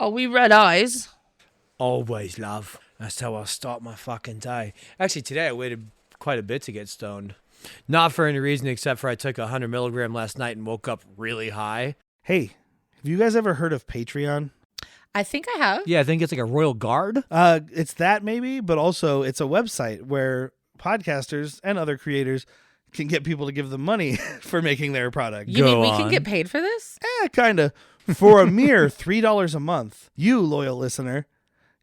Oh, we red eyes. Always, love. That's how I'll start my fucking day. Actually, today I waited quite a bit to get stoned. Not for any reason except for I took 100 milligram last night and woke up really high. Hey, have you guys ever heard of Patreon? I think I have. Yeah, I think it's like a royal guard. It's that maybe, but also it's a website where podcasters and other creators can get people to give them money for making their product. You mean we can get paid for this? Kind of. For a mere $3 a month, you, loyal listener,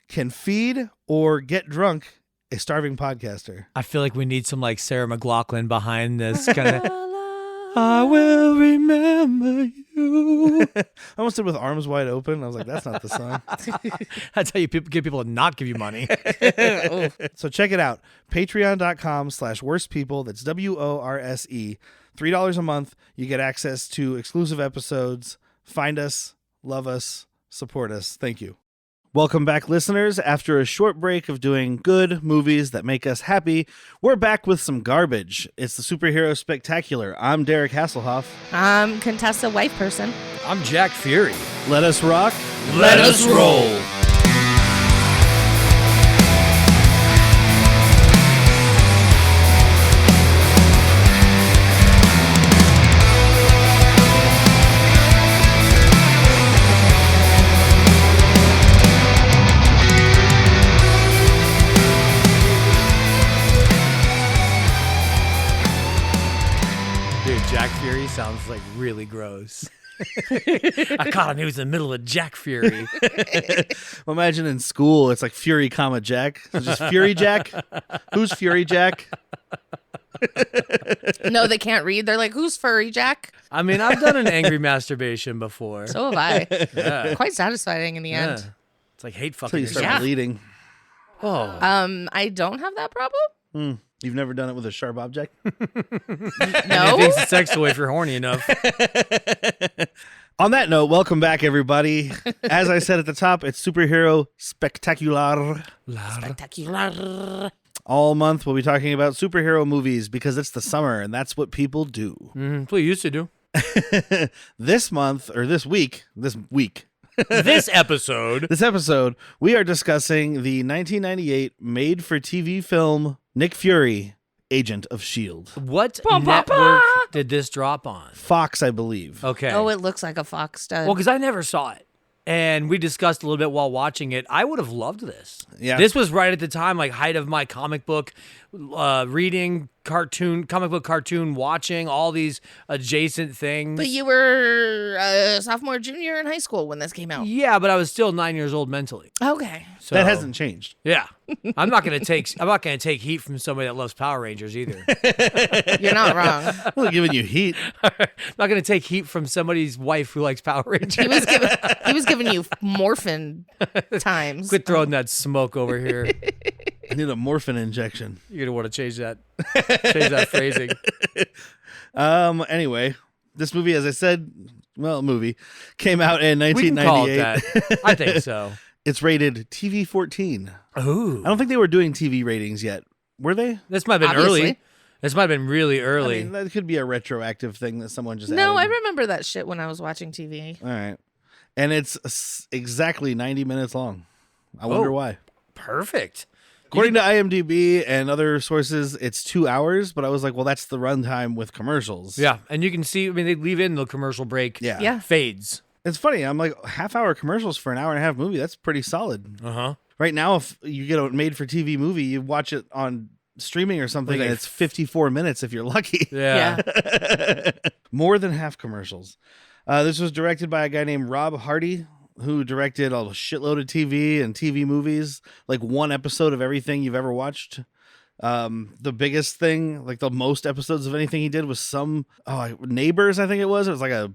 can feed or get drunk a starving podcaster. I feel like we need some like Sarah McLachlan behind this kind of. I will remember you. I almost did with Arms Wide Open. I was like, that's not the song. That's how you get people to not give you money. So check it out. Patreon.com/worstpeople. That's WORSE. $3 a month. You get access to exclusive episodes. Find us, love us, support us. Thank you. Welcome back, listeners. After a short break of doing good movies that make us happy, we're back with some garbage. It's the Superhero Spectacular. I'm David Hasselhoff. I'm Contessa Wife Person. I'm Jack Fury. Let us rock. Let us roll. Jack Fury sounds like really gross. I caught him. He was in the middle of Jack Fury. Well, imagine in school, it's like Fury, comma, Jack. So just Fury Jack? Who's Fury Jack? No, they can't read. They're like, who's Furry Jack? I mean, I've done an angry masturbation before. So have I. Yeah. Quite satisfying in the end. It's like hate Until fucking you start yourself. bleeding. Oh. I don't have that problem. You've never done it with a sharp object? No. It's a sex toy if you're horny enough. On that note, welcome back, everybody. As I said at the top, it's Superhero Spectacular. Spectacular. All month, we'll be talking about superhero movies because it's the summer, and that's what people do. That's what you used to do. This month, or this week, This episode. this episode, we are discussing the 1998 made-for-TV film Nick Fury, Agent of S.H.I.E.L.D. What Bah, bah, network bah. did this drop on? Fox, I believe. Okay. Oh, it looks like a fox stud. Well, because I never saw it. And we discussed a little bit while watching it. I would have loved this. Yeah. This was right at the time, like height of my comic book reading, comic book cartoon watching, all these adjacent things. But you were a sophomore, junior in high school when this came out. Yeah, but I was still 9 years old mentally. Okay. So That hasn't changed. Yeah, I'm not gonna take heat from somebody that loves Power Rangers either. You're not wrong. I'm not giving you heat. I'm not gonna take heat from somebody's wife who likes Power Rangers. He was giving you morphin times. Quit throwing that smoke over here. I need a morphine injection. You're gonna want to change that phrasing. Anyway, this movie, as I said, came out in We can call it 1998. that. I think so. It's rated TV-14. Ooh, I don't think they were doing TV ratings yet. Were they? this might have been Obviously. early. This might have been really early. I mean, that could be a retroactive thing that someone just No, I added. remember that shit when I was watching TV. All right. And it's exactly 90 minutes long. I wonder why. Perfect. According to IMDb and other sources, it's 2 hours, but I was like, well, that's the runtime with commercials. Yeah, and you can see. I mean, they leave in the commercial break. Yeah. Yeah. Fades. It's funny. I'm like, half-hour commercials for an hour-and-a-half movie, that's pretty solid. Uh-huh. Right now, if you get a made-for-TV movie, you watch it on streaming or something, Like and it's 54 minutes if you're lucky. Yeah. More than half commercials. This was directed by a guy named Rob Hardy, who directed a shitload of TV and TV movies, like one episode of everything you've ever watched. The biggest thing, like the most episodes of anything he did was Neighbors, I think it was. It was like a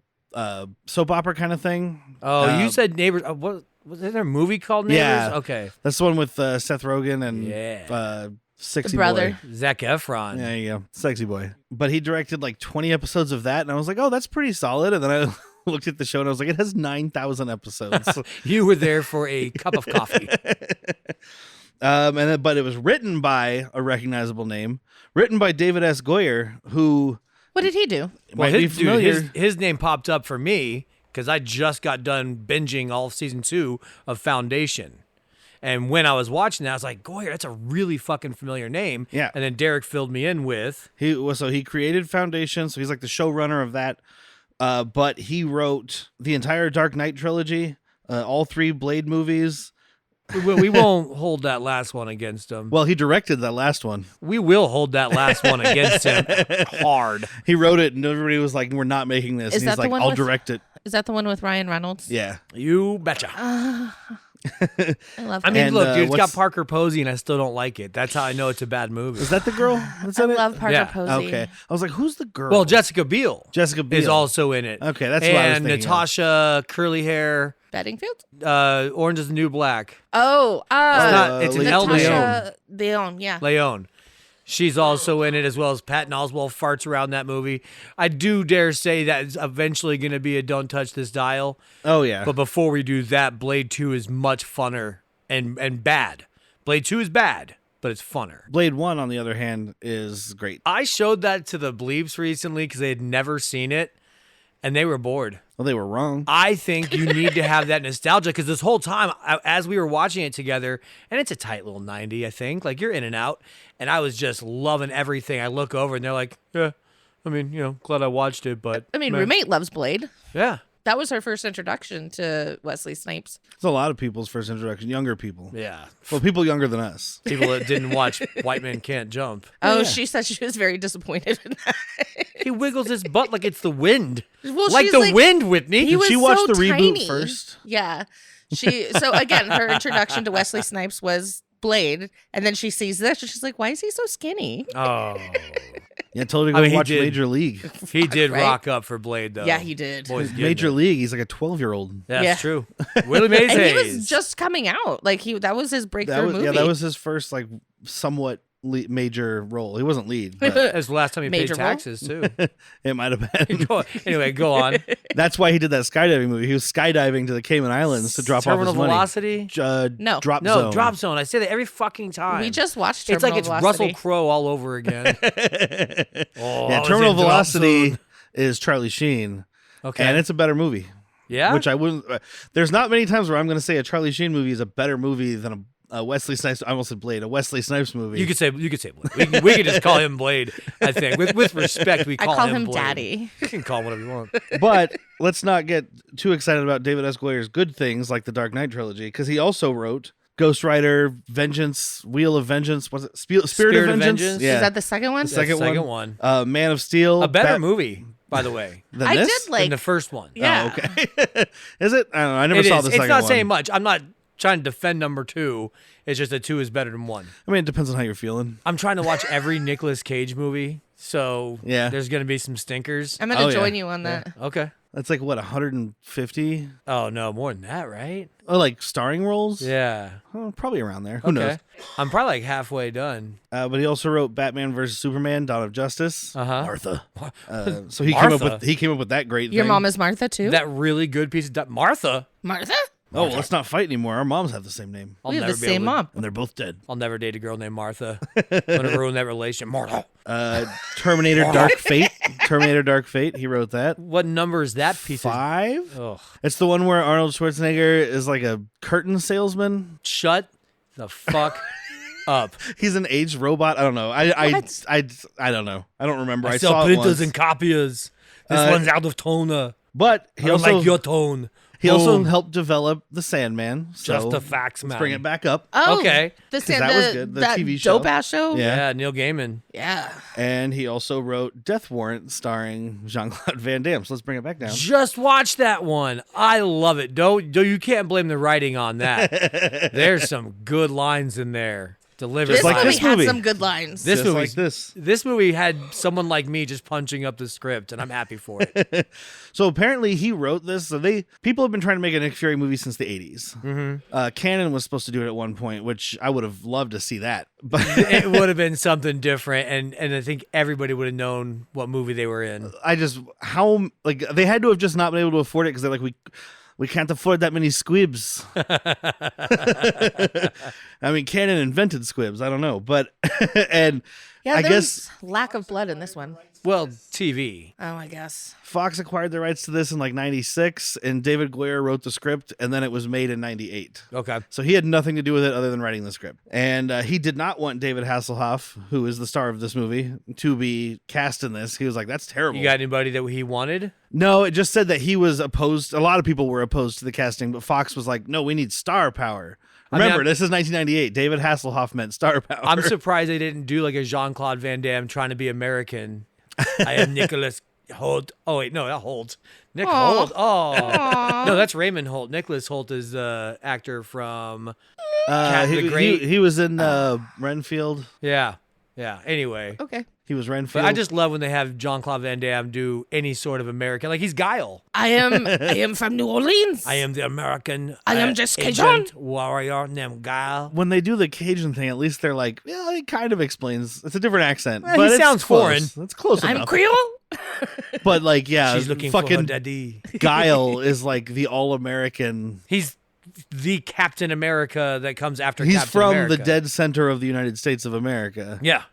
soap opera kind of thing. Oh, you said Neighbors. What was there a movie called Neighbors? Yeah. Okay. That's the one with Seth Rogen and Yeah. Sexy The brother. Boy. Zac Efron. Yeah, you go. Sexy Boy. But he directed like 20 episodes of that, and I was like, oh, that's pretty solid. And then I looked at the show, and I was like, it has 9,000 episodes. You were there for a cup of coffee. But it was written by a recognizable name, written by David S. Goyer, who What did he do? might be familiar. His name popped up for me because I just got done binging all of season 2 of Foundation. And when I was watching that, I was like, Goyer, that's a really fucking familiar name. Yeah. And then Derek filled me in with... He created Foundation, so he's like the showrunner of that. But he wrote the entire Dark Knight trilogy, all 3 Blade movies. We won't hold that last one against him. Well, he directed that last one. We will hold that last one against him hard. He wrote it, and everybody was like, "We're not making this." Is And he's that the like, one "I'll with- direct it." Is that the one with Ryan Reynolds? Yeah. You betcha. I love. I Him. mean, And, look, dude, it's got what's- Parker Posey, and I still don't like it. That's how I know it's a bad movie. Is that the girl that's I in it? love Parker Yeah. Posey. Okay. I was like, "Who's the girl?" Well, Jessica Biel. Jessica Biel is also in it. Okay, that's what I was and thinking of. Natasha, curly hair, Bedingfield. Orange is the New Black. Oh, It's an L. Natasha Leon. Yeah. Leon. She's also in it, as well as Patton Oswalt farts around that movie. I do dare say that it's eventually going to be a Don't Touch This Dial. Oh yeah. But before we do that, Blade 2 is much funner and bad. Blade 2 is bad, but it's funner. Blade 1, on the other hand, is great. I showed that to the Bleeps recently because they had never seen it, and they were bored. Well, they were wrong. I think you need to have that nostalgia because this whole time, as we were watching it together, and it's a tight little 90, I think. Like, you're in and out, and I was just loving everything. I look over, and they're like, yeah, I mean, glad I watched it, but... I mean, meh." roommate loves Blade. Yeah. That was her first introduction to Wesley Snipes. It's a lot of people's first introduction. Younger people. Yeah. Well, people younger than us. People that didn't watch White Men Can't Jump. Oh, yeah. she said she was very disappointed in that. He wiggles his butt like it's the wind. Well, like she's the like- wind, Whitney. He was she watch so the reboot tiny. first? Yeah. So again, her introduction to Wesley Snipes was Blade, and then she sees this, and she's like, "Why is he so skinny?" Oh. Yeah, told her to I go mean, he watch did. Major League. He did Right? rock up for Blade, though. Yeah, he did. Boy's getting Major it. League. He's like a 12-year-old. That's Yeah. true. Willie Mays And he Hayes. was just coming out. Like that was his breakthrough movie. Yeah, that was his first like somewhat major role. He wasn't lead, but That's the last time he Major paid role? taxes, too. it might have been. Anyway, go on. That's why he did that skydiving movie. He was skydiving to the Cayman Islands to drop Terminal off his money. Velocity? No. Drop No, Zone. Drop Zone. I say that every fucking time. We just watched It's like Terminal it's Velocity. Russell Crowe all over again. Oh, I Yeah, was Terminal in Drop Velocity Zone. is Charlie Sheen, Okay. and it's a better movie. Yeah? Which I wouldn't. There's not many times where I'm going to say a Charlie Sheen movie is a better movie than a Wesley Snipes. I almost said Blade. A Wesley Snipes movie. You could say Blade. We could just call him Blade, I think. With respect, we I call call him Blade. Daddy. You can call him whatever you want. But let's not get too excited about David S. Goyer's good things like the Dark Knight trilogy, because he also wrote Ghost Rider, Vengeance, Wheel of Vengeance. Was it Spirit Spirit of of Vengeance? Vengeance? Yeah. Is that the second one? The second Second one. one. Man of Steel. A better movie, by the way, than I this? did like. than the first one. Yeah. Oh, okay. Is it? I don't know. I never It saw is. the It's second not one. saying much. I'm not trying to defend number 2. It's just that 2 is better than 1. I mean, it depends on how you're feeling. I'm trying to watch every Nicolas Cage movie, so Yeah. there's going to be some stinkers. I'm gonna Oh, yeah. join you on that. Okay. That's like, what, 150? Oh, no, more than that, right? Oh, like starring roles? Yeah. Oh, probably around there. Who Okay. knows? I'm probably like halfway done. But he also wrote Batman vs Superman: Dawn of Justice. Uh-huh. Martha. So he Martha? came up with that great Your thing. mom is Martha too. That really good piece of Martha. Martha. Oh, well, let's not fight anymore. Our moms have the same name, I'll We have never the be able same to- mom. and they're both dead. I'll never date a girl named Martha. I'm gonna ruin that relation. Martha. Terminator: Dark Fate. Terminator: Dark Fate. He wrote that. What number is that piece 5. of? Ugh. It's the one where Arnold Schwarzenegger is like a curtain salesman. Shut the fuck up. He's an aged robot. I don't know. I What? don't know. I don't remember. I sell saw it printers once. and copiers. This Uh, one's out of toner. But I he don't also like your tone. he also Boom. helped develop the Sandman. So Just the facts, man. let's bring it back up. Oh, Okay. The 'Cause that was good, the that TV show. dope ass show. Yeah. Yeah, Neil Gaiman. Yeah. And he also wrote Death Warrant, starring Jean-Claude Van Damme. So let's bring it back down. Just watch that one. I love it. Don't you can't blame the writing on that. There's some good lines in there. Delivered. This like movie this had movie. some good lines. This Just movie, like this. This movie had someone like me just punching up the script, and I'm happy for it. So apparently he wrote this. So people have been trying to make a Nick Fury movie since the 80s. Mm-hmm. Cannon was supposed to do it at one point, which I would have loved to see that. But It would have been something different, and I think everybody would have known what movie they were in. they had to have just not been able to afford it because they're like, we can't afford that many squibs. I mean, Cannon invented squibs. I don't know, but and Yeah, I there guess was lack of blood in this one. Well, TV. Oh, I guess. Fox acquired the rights to this in like 96, and David Goyer wrote the script, and then it was made in 98. Okay. So he had nothing to do with it other than writing the script. And he did not want David Hasselhoff, who is the star of this movie, to be cast in this. He was like, that's terrible. You got anybody that he wanted? No, it just said that he was opposed. A lot of people were opposed to the casting, but Fox was like, no, we need star power. Remember, this is 1998. David Hasselhoff meant star power. I'm surprised they didn't do like a Jean-Claude Van Damme trying to be American. I am Nicholas Holt. Oh, wait, no, not Holt. Nick Holt. Oh. No, that's Raymond Holt. Nicholas Holt is the actor from the Great. He was in Renfield. Yeah. Yeah. Anyway. Okay. He was Renfield. But I just love when they have Jean-Claude Van Damme do any sort of American. Like, he's Guile. I am from New Orleans. I am the American. I am just agent, warrior named Guile. When they do the Cajun thing, at least they're like, yeah, it kind of explains. It's a different accent. Well, but he it's sounds close. foreign. It's close I'm enough. Creole. But like, yeah, She's looking for her fucking daddy. Guile is like the all-American. He's the Captain America that comes after He's Captain from America. the dead center of the United States of America. Yeah.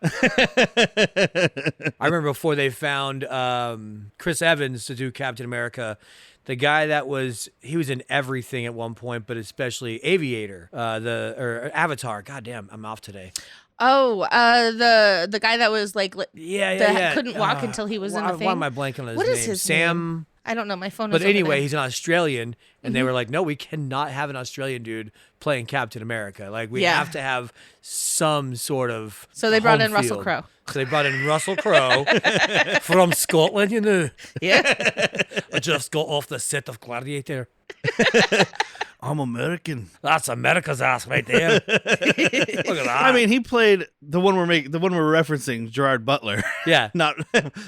I remember before they found Chris Evans to do Captain America, the guy that he was in everything at one point, but especially Aviator, or Avatar. God damn, I'm off today. Oh, the guy that was like, couldn't walk until he was in the thing. Why am I blanking on his What name? is his Sam. name? I don't know. My phone. But is over anyway, there. he's an Australian, and they were like, "No, we cannot have an Australian dude playing Captain America. Like, we have to have some sort of." So they brought home in Russell field." Crowe. So they brought in Russell Crowe from Scotland. You know, Yeah. I just got off the set of Gladiator. I'm American. That's America's ass right there. Look at that. I mean, he played the one we're referencing, Gerard Butler. Yeah. Not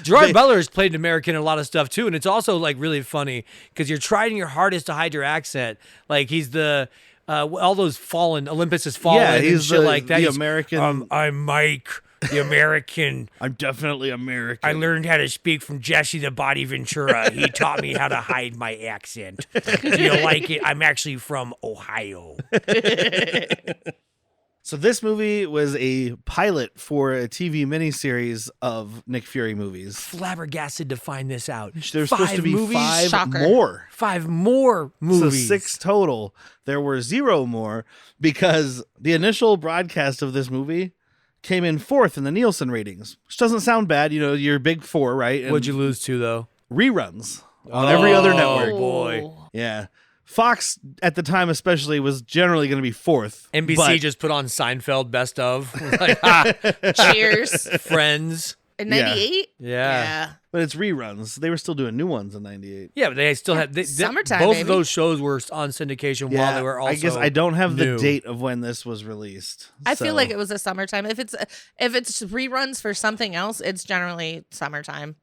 Gerard Butler has played an American in a lot of stuff too, and it's also like really funny because you're trying your hardest to hide your accent. Like he's the all those fallen Olympus has fallen and he's shit like that. The He's, American. I'm Mike, the American. I'm definitely American. I learned how to speak from Jesse the Body Ventura. He taught me how to hide my accent. Do you like it? I'm actually from Ohio. So this movie was a pilot for a TV miniseries of Nick Fury movies. Flabbergasted to find this out. There's supposed to be movies? 5 Shocker. more. 5 more movies. So 6 total. There were 0 more because the initial broadcast of this movie came in 4th in the Nielsen ratings, which doesn't sound bad. You know, your big 4, right? And What'd you lose to, though? reruns on every other network. Oh, boy. Yeah. Fox at the time especially was generally going to be 4th. NBC but just put on Seinfeld best of. Like, Cheers. Friends. In 98? Yeah. But it's reruns. They were still doing new ones in 98. Yeah, but they still had Summertime, both baby. of those shows were on syndication while they were also I guess I don't have new. the date of when this was released. I feel so- like it was a summertime. If it's reruns for something else, it's generally summertime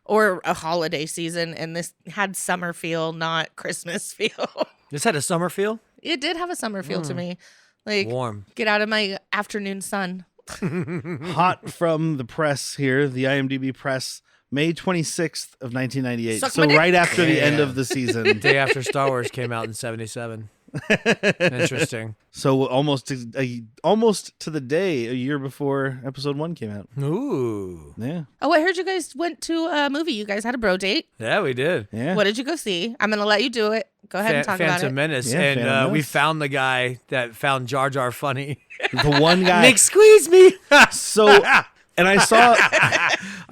or a holiday season. And this had summer feel, not Christmas feel. This had a summer feel? It did have a summer feel to me. Like, Warm. get out of my afternoon sun. Hot from the press here, the IMDb press, May 26th of 1998. Suck So my dick. right after the end Damn. of the season. Day after Star Wars came out in 77. Interesting. So almost to the day, a year before episode 1 came out. Ooh. Yeah. Oh, I heard you guys went to a movie. You guys had a bro date. Yeah, we did. Yeah. What did you go see? I'm going to let you do it. Go ahead and talk about Phantom it. Menace. Yeah, and Phantom we Menace. found the guy that found Jar Jar funny. The one guy. Nick, squeeze me. So, and I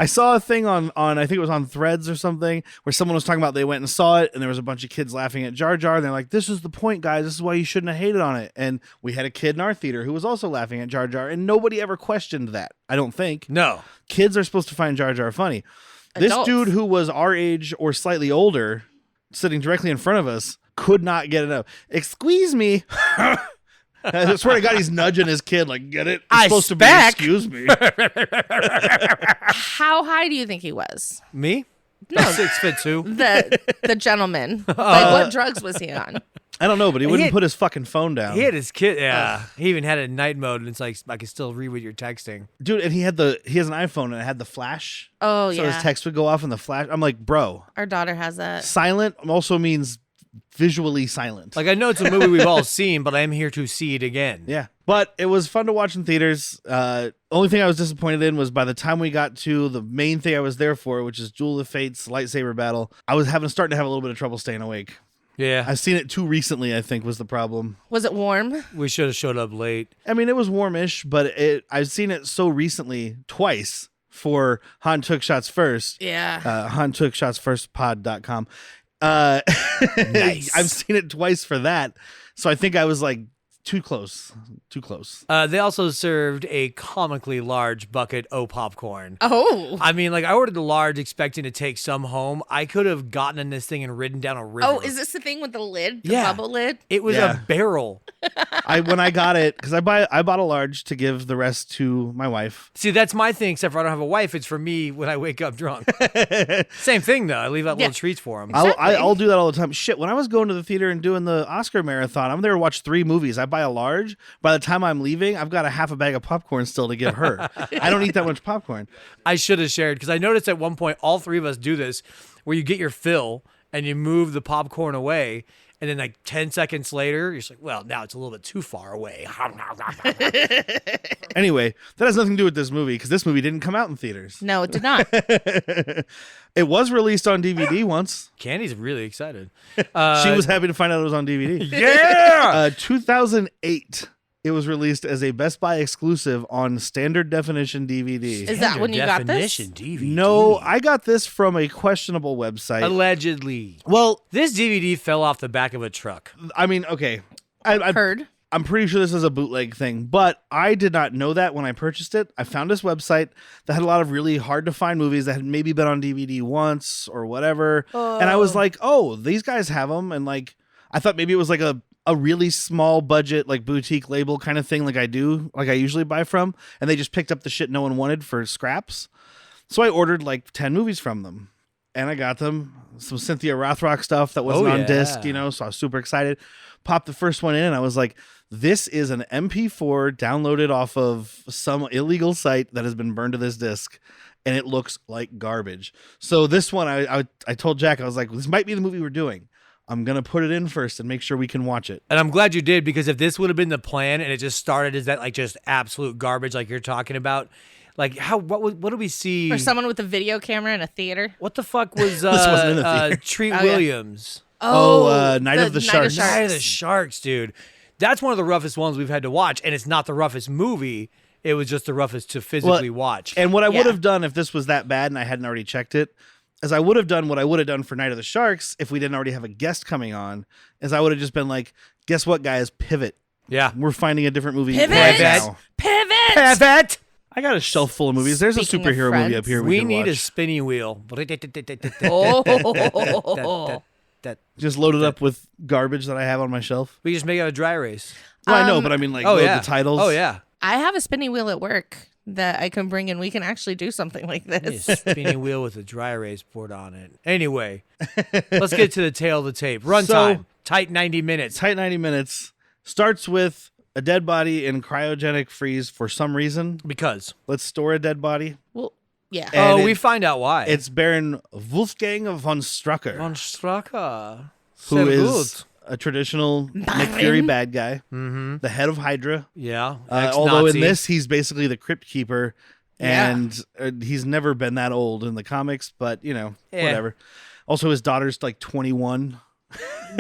saw a thing on I think it was on Threads or something where someone was talking about they went and saw it and there was a bunch of kids laughing at Jar Jar and they're like, this is the point, guys. This is why you shouldn't have hated on it. And we had a kid in our theater who was also laughing at Jar Jar and nobody ever questioned that. I don't think. No. Kids are supposed to find Jar Jar funny. This Adults. dude who was our age or slightly older, sitting directly in front of us, could not get enough. Excuse me. I swear to God, he's nudging his kid like, get it? It's I supposed spec. to be excuse me. How high do you think he was? Me? No. 6'2". The gentleman. Like, what drugs was he on? I don't know, but he wouldn't had- put his fucking phone down. He had his kid. Yeah. He even had it in night mode, and it's like, I can still read what you're texting. Dude, and he has an iPhone and it had the flash. Oh, So yeah. his text would go off in the flash. I'm like, bro, Our daughter has that. silent also means visually silent. Like, I know it's a movie we've all seen, but I'm here to see it again. Yeah, but it was fun to watch in theaters. Only thing I was disappointed in was by the time we got to the main thing I was there for, which is Duel of Fates lightsaber battle, I was starting to have a little bit of trouble staying awake. Yeah. I've seen it too recently, I think, was the problem. Was it warm? We should have showed up late. I mean, it was warmish, but I've seen it so recently, twice, for Han Took Shots First. Yeah. HanTookShotsFirstPod.com. Nice. I've seen it twice for that. So I think I was like too close. They also served a comically large bucket of popcorn. Oh. I mean, like, I ordered the large expecting to take some home. I could have gotten in this thing and ridden down a river. Oh, is this the thing with the lid? The Yeah. bubble lid? It was Yeah. a barrel. When I got it, because I bought a large to give the rest to my wife. See, that's my thing, except for I don't have a wife. It's for me when I wake up drunk. Same thing, though. I leave out Yeah. little treats for him. I'll do that all the time. Shit, when I was going to the theater and doing the Oscar marathon, I'm there to watch 3 movies. I buy a large. By the time I'm leaving, I've got a half a bag of popcorn still to give her. I don't eat that much popcorn. I should have shared, because I noticed at one point all 3 of us do this, where you get your fill and you move the popcorn away. And then like 10 seconds later, you're just like, well, now it's a little bit too far away. Anyway, that has nothing to do with this movie because this movie didn't come out in theaters. No, it did not. It was released on DVD once. Candy's really excited. She was happy to find out it was on DVD. Yeah! 2008. It was released as a Best Buy exclusive on standard definition DVD. Is that when you got this? Definition DVD. No, I got this from a questionable website. Allegedly. Well, This DVD fell off the back of a truck. I mean, okay. I Heard. I'm pretty sure this is a bootleg thing, but I did not know that when I purchased it. I found this website that had a lot of really hard to find movies that had maybe been on DVD once or whatever. And I was like, oh, these guys have them. And like, I thought maybe it was like a really small budget, like boutique label kind of thing, like I usually buy from. And they just picked up the shit no one wanted for scraps. So I ordered like 10 movies from them. And I got them. Some Cynthia Rothrock stuff that wasn't on disc, so I was super excited. Popped the first one in and I was like, this is an MP4 downloaded off of some illegal site that has been burned to this disc, and it looks like garbage. So this one, I told Jack, I was like, this might be the movie we're doing. I'm going to put it in first and make sure we can watch it. And I'm glad you did, because if this would have been the plan and it just started as that like just absolute garbage like you're talking about, like what do we see? Or someone with a video camera in a theater. What the fuck was wasn't in the theater. Treat Oh, yeah. Williams? Night of the Sharks. Night of the Sharks, dude. That's one of the roughest ones we've had to watch, and it's not the roughest movie. It was just the roughest to physically watch. And what I Yeah. would have done if this was that bad and I hadn't already checked it, is I would have done what I would have done for Night of the Sharks if we didn't already have a guest coming on, is I would have just been like, guess what, guys? Pivot. Yeah. We're finding a different movie Pivot. right now. Pivot. Pivot! I got a shelf full of movies. There's Speaking a of superhero movie friends. up here We can need a watch. spinny wheel. Oh. Just load it up with garbage that I have on my shelf. We just make it a dry erase. Well, I know, but I mean, like, Oh, load yeah. the titles. Oh, yeah. I have a spinning wheel at work that I can bring and we can actually do something like this. A spinny wheel with a dry erase board on it. Anyway, let's get to the tail of the tape. Runtime. Tight 90 minutes. Tight 90 minutes. Starts with a dead body in cryogenic freeze for some reason. Because. Let's store a dead body. Well, yeah. And we find out why. It's Baron Wolfgang von Strucker, Von Strucker. who Sehr is gut. a traditional Nick Fury bad guy, the head of Hydra. Yeah. Although in Ex-Nazi. this, he's basically the crypt keeper, Yeah. and he's never been that old in the comics, but, Yeah. whatever. Also, his daughter's like 21.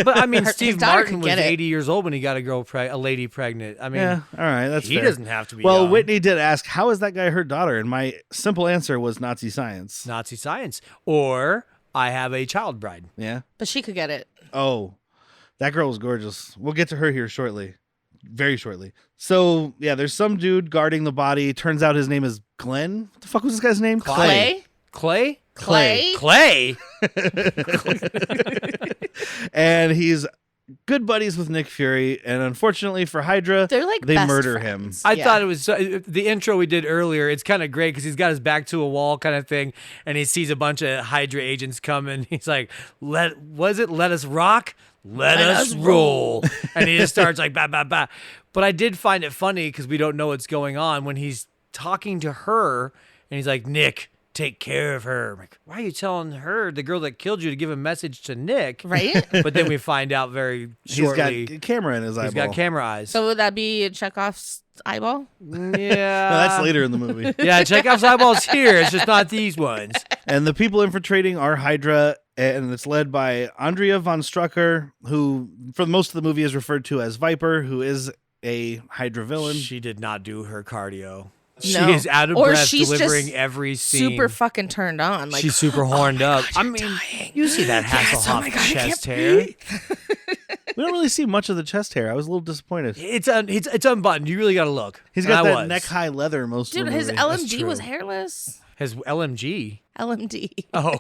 But I mean, His Steve daughter Martin could was get it. 80 years old when he got a lady pregnant. I mean, Yeah, all right, that's he fair. doesn't have to be Well, young. Whitney did ask, how is that guy her daughter? And my simple answer was Nazi science. Nazi science. Or I have a child bride. Yeah. But she could get it. Oh, that girl was gorgeous. We'll get to her here shortly. Very shortly. So, yeah, there's some dude guarding the body. Turns out his name is Glenn. What the fuck was this guy's name? Clay? Clay? Clay? Clay? And he's good buddies with Nick Fury. And unfortunately for Hydra, They're like they best murder friends. him. I Yeah. thought it was the intro we did earlier. It's kind of great because he's got his back to a wall kind of thing, and he sees a bunch of Hydra agents coming. He's like, let us rock? Let us roll. And he just starts like, bah, bah, bah. But I did find it funny because we don't know what's going on when he's talking to her, and he's like, Nick, take care of her. I'm like, why are you telling her, the girl that killed you, to give a message to Nick? Right? But then we find out very shortly. He's got camera in his eyeball. He's got camera eyes. So would that be Chekhov's eyeball? Yeah. No, that's later in the movie. Yeah, Chekhov's eyeball's here. It's just not these ones. And the people infiltrating are Hydra, and it's led by Andrea von Strucker, who for most of the movie is referred to as Viper, who is a Hydra villain. She did not do her cardio. No. She is out of Or breath she's delivering just every scene. Super fucking turned on. Like, She's super horned up. God, I you're mean, dying. you see that Yes, oh Hasselhoff my God, I can't chest hair. We don't really see much of the chest hair. I was a little disappointed. It's unbuttoned. You really got to look. He's got And I that was. neck-high leather most Dude, of the his movie. LMG was true. hairless. His LMG. LMD. Oh,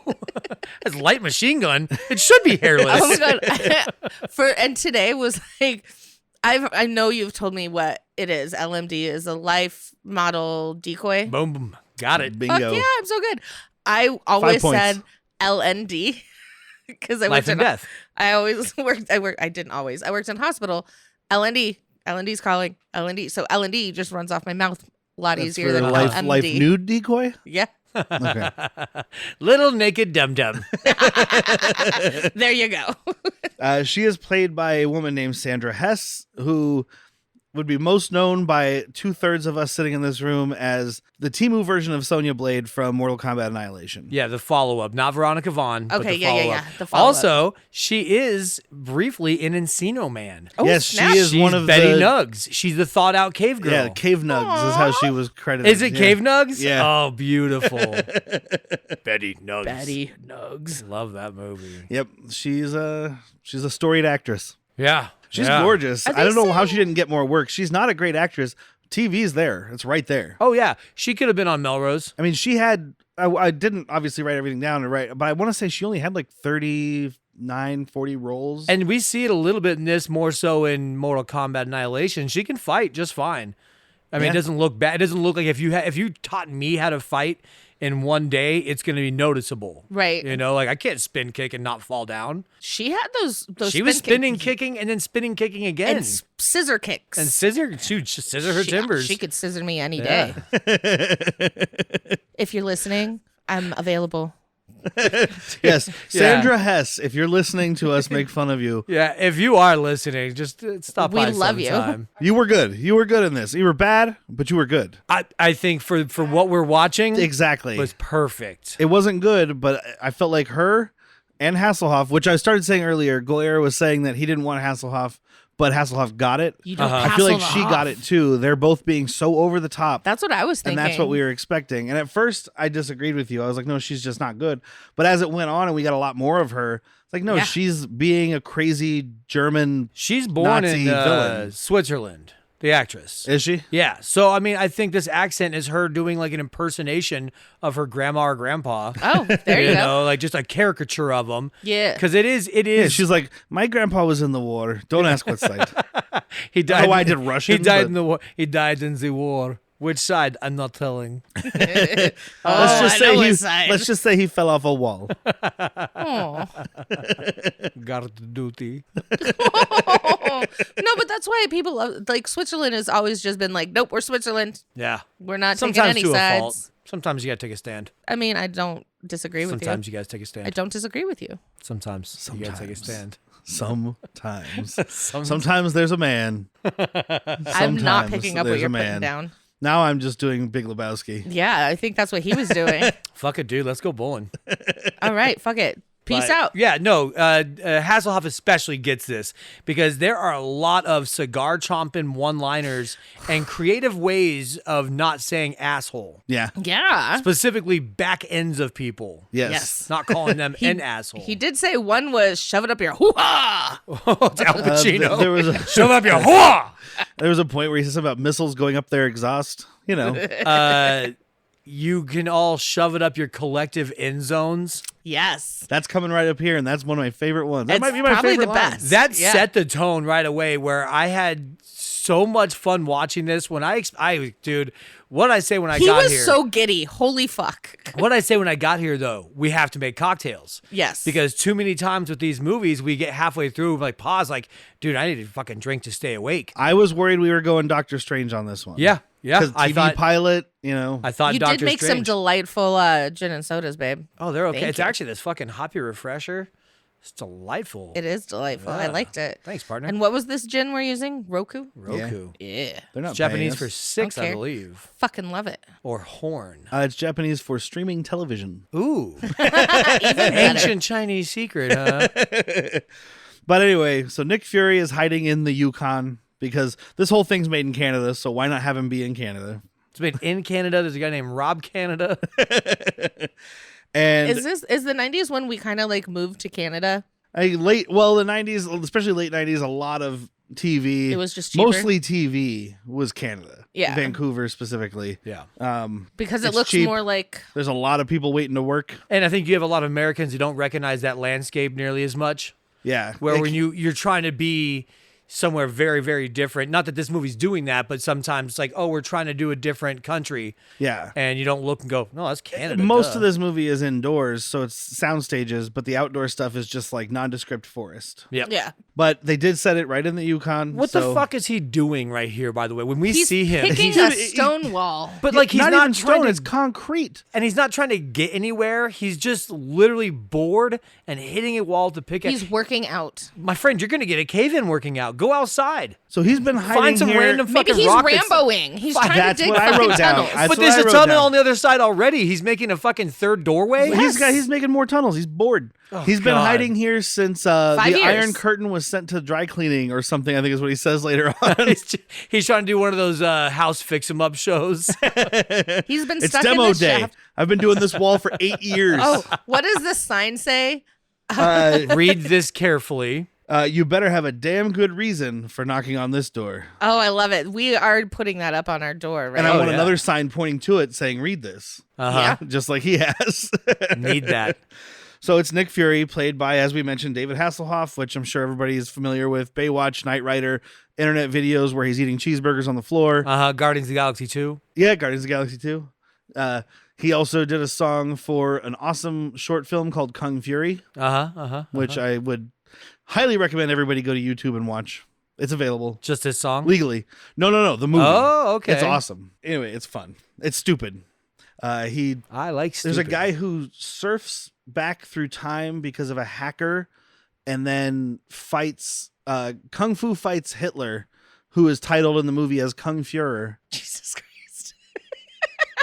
his light machine gun. It should be hairless. Oh my God. And today was like, I know you've told me what it is. LMD is a life model decoy. Boom, boom. Got it. Bingo. Fuck yeah, I'm so good. I always 5 points. said LND because I Life worked and in. death. I always worked. I didn't always. I worked in hospital. LND. LND's calling. LND. So LND just runs off my mouth a lot That's easier for than the LMD. life nude decoy? Yeah. Okay. Little naked dum dum. There you go. She is played by a woman named Sandra Hess, who would be most known by 2/3 of us sitting in this room as the Temu version of Sonya Blade from Mortal Kombat Annihilation. Yeah, the follow up, not Veronica Vaughn. but Okay, the yeah. follow-up. The follow-up. Also, she is briefly in Encino Man. Oh, Yes, snap. she is She's one of Betty the Nugs. She's the thought out cave girl. Yeah, Cave Nugs is how she was credited. Is it Yeah. Cave Nugs? Yeah. Oh, beautiful. Betty Nugs. Betty Nugs. Love that movie. Yep, she's a storied actress. Yeah. She's yeah. gorgeous. Are I don't they know how saying- she didn't get more work. She's not a great actress. TV's there. It's right there. Oh, yeah. She could have been on Melrose. I mean, she had. I didn't obviously write everything down to write, but I want to say she only had like 39, 40 roles. And we see it a little bit in this, more so in Mortal Kombat Annihilation. She can fight just fine. I mean, Yeah. it doesn't look bad. It doesn't look like if you taught me how to fight in one day, it's going to be noticeable. Right. You know, like I can't spin kick and not fall down. She had those. She was spinning kick kicking and then spinning kicking again. and scissor kicks. And scissor her timbers. She could scissor me any Yeah. day. If you're listening, I'm available. Yes, Sandra Hess. If you're listening to us make fun of you, Yeah, if you are listening, just stop We by love you. sometime. you were good. You were good in this. You were bad, but you were good. I think for what we're watching, Exactly. was perfect. It wasn't good, but I felt like her and Hasselhoff, which I started saying earlier. Goyer was saying that he didn't want Hasselhoff, but Hasselhoff got it. You don't Uh-huh. I feel like hassle she off. got it too. They're both being so over the top. That's what I was And thinking. that's what we were expecting. And at first, I disagreed with you. I was like, no, she's just not good. But as it went on and we got a lot more of her, it's like, no, Yeah. she's being a crazy German. She's born Nazi in villain. Switzerland, the actress. Is she? Yeah. So, I mean, I think this accent is her doing like an impersonation of her grandma or grandpa. Oh, there you go. know, like just a caricature of them. Yeah. Because it is. Yeah, she's like, my grandpa was in the war. Don't ask what side. he died. Oh, I did Russian. He died but- in the war. He died in the war. Which side? I'm not telling. Let's I just know say his side. let's just say he fell off a wall. Oh. Guard duty. No, but that's why people love, like, Switzerland has always just been like, nope, we're Switzerland. Yeah. We're not Sometimes taking any to a sides. fault. Sometimes you gotta take a stand. I mean, I don't disagree with Sometimes you. you gotta take a stand. I don't disagree with you. Sometimes you gotta take a stand. Sometimes. Sometimes there's a man. I'm not Sometimes picking up what there's you're a putting man. down. Now I'm just doing Big Lebowski. Yeah, I think that's what he was doing. Fuck it, dude. Let's go bowling. All right, fuck it. Peace But, out. Yeah, no. Hasselhoff especially gets this because there are a lot of cigar chomping one-liners and creative ways of not saying asshole. Yeah. Yeah. Specifically, back ends of people. Yes. Yes. Not calling them an asshole. He did say one was shove it up your hoo-ha. It's Al Pacino. There was a Shove up your whore. there was a point where he said something about missiles going up their exhaust. You know. You can all shove it up your collective end zones. Yes. That's coming right up here, and that's one of my favorite ones. That It's might be my probably favorite the line. best. That Yeah. set the tone right away where I had so much fun watching this. When dude, what did I say when I He got was here? so giddy. Holy fuck. What did I say when I got here, though? We have to make cocktails. Yes. Because too many times with these movies, we get halfway through, like, pause, like, dude, I need to fucking drink to stay awake. I was worried we were going Doctor Strange on this one. Yeah. Yeah, Because TV pilot, I thought You Doctor did make some Strange. delightful gin and sodas, babe. Oh, they're okay. Thank It's you. actually this fucking hoppy refresher. It's delightful. It is delightful. I Yeah. liked it. Thanks, partner. And what was this gin we're using? Roku? Roku. Yeah. They're not It's Japanese paying for us. 6, I Okay. believe. Fucking love it. Or horn. It's Japanese for streaming television. Ooh. Even better. Ancient Chinese secret, huh? But anyway, so Nick Fury is hiding in the Yukon because this whole thing's made in Canada, so why not have him be in Canada? It's made in Canada. There's a guy named Rob Canada. And Is the 90s when we kind of like moved to Canada? the 90s, especially late 90s, a lot of TV. It was just cheaper? mostly TV was Canada. Yeah. Vancouver specifically. Yeah. Because it It's looks cheap. more like There's a lot of people waiting to work. And I think you have a lot of Americans who don't recognize that landscape nearly as much. Yeah. Where Like, when you're trying to be somewhere very, very different. Not that this movie's doing that, but sometimes it's like, oh, we're trying to do a different country. Yeah. And you don't look and go, no, that's Canada. Most duh." of this movie is indoors, so it's sound stages, but the outdoor stuff is just like nondescript forest. Yep. yeah. But they did set it right in the Yukon. What so the fuck is he doing right here, by the way? When we He's see him, picking he's- a stone wall. but like he's not not even trying stone, to, it's concrete. and he's not trying to get anywhere. He's just literally bored and hitting a wall to pick He's at. working out. My friend, you're gonna get a cave in working out. Go outside. So he's been hiding Find some here. random Maybe fucking he's rock that's- Ramboing. He's trying That's to dig what I fucking wrote down. tunnels. That's But what there's I a wrote tunnel down. on the other side already. He's making a fucking third doorway. He's making more tunnels. He's bored. He's been God. hiding here since the 5 years. Iron Curtain was sent to dry cleaning or something. I think is what he says later on. He's trying to do one of those house fix 'em up shows. He's been It's stuck in demo this day. shaft. I've been doing this wall for 8 years. Oh, what does this sign say? Read this carefully. You better have a damn good reason for knocking on this door. Oh, I love it. We are putting that up on our door, right? And I want yeah. another sign pointing to it saying, read this. Uh-huh. Just like he has. Need that. So it's Nick Fury, played by, as we mentioned, David Hasselhoff, which I'm sure everybody is familiar with. Baywatch, Knight Rider, internet videos where he's eating cheeseburgers on the floor. Guardians of the Galaxy 2. Yeah, Guardians of the Galaxy 2. He also did a song for an awesome short film called Kung Fury, which I would highly recommend everybody go to YouTube and watch. It's available Just his song. legally. No, the movie. Oh, okay. It's awesome. Anyway, it's fun. It's stupid. I like stupid. There's a guy who surfs back through time because of a hacker and then fights Kung Fu fights Hitler, who is titled in the movie as Kung Fuhrer. Jesus Christ.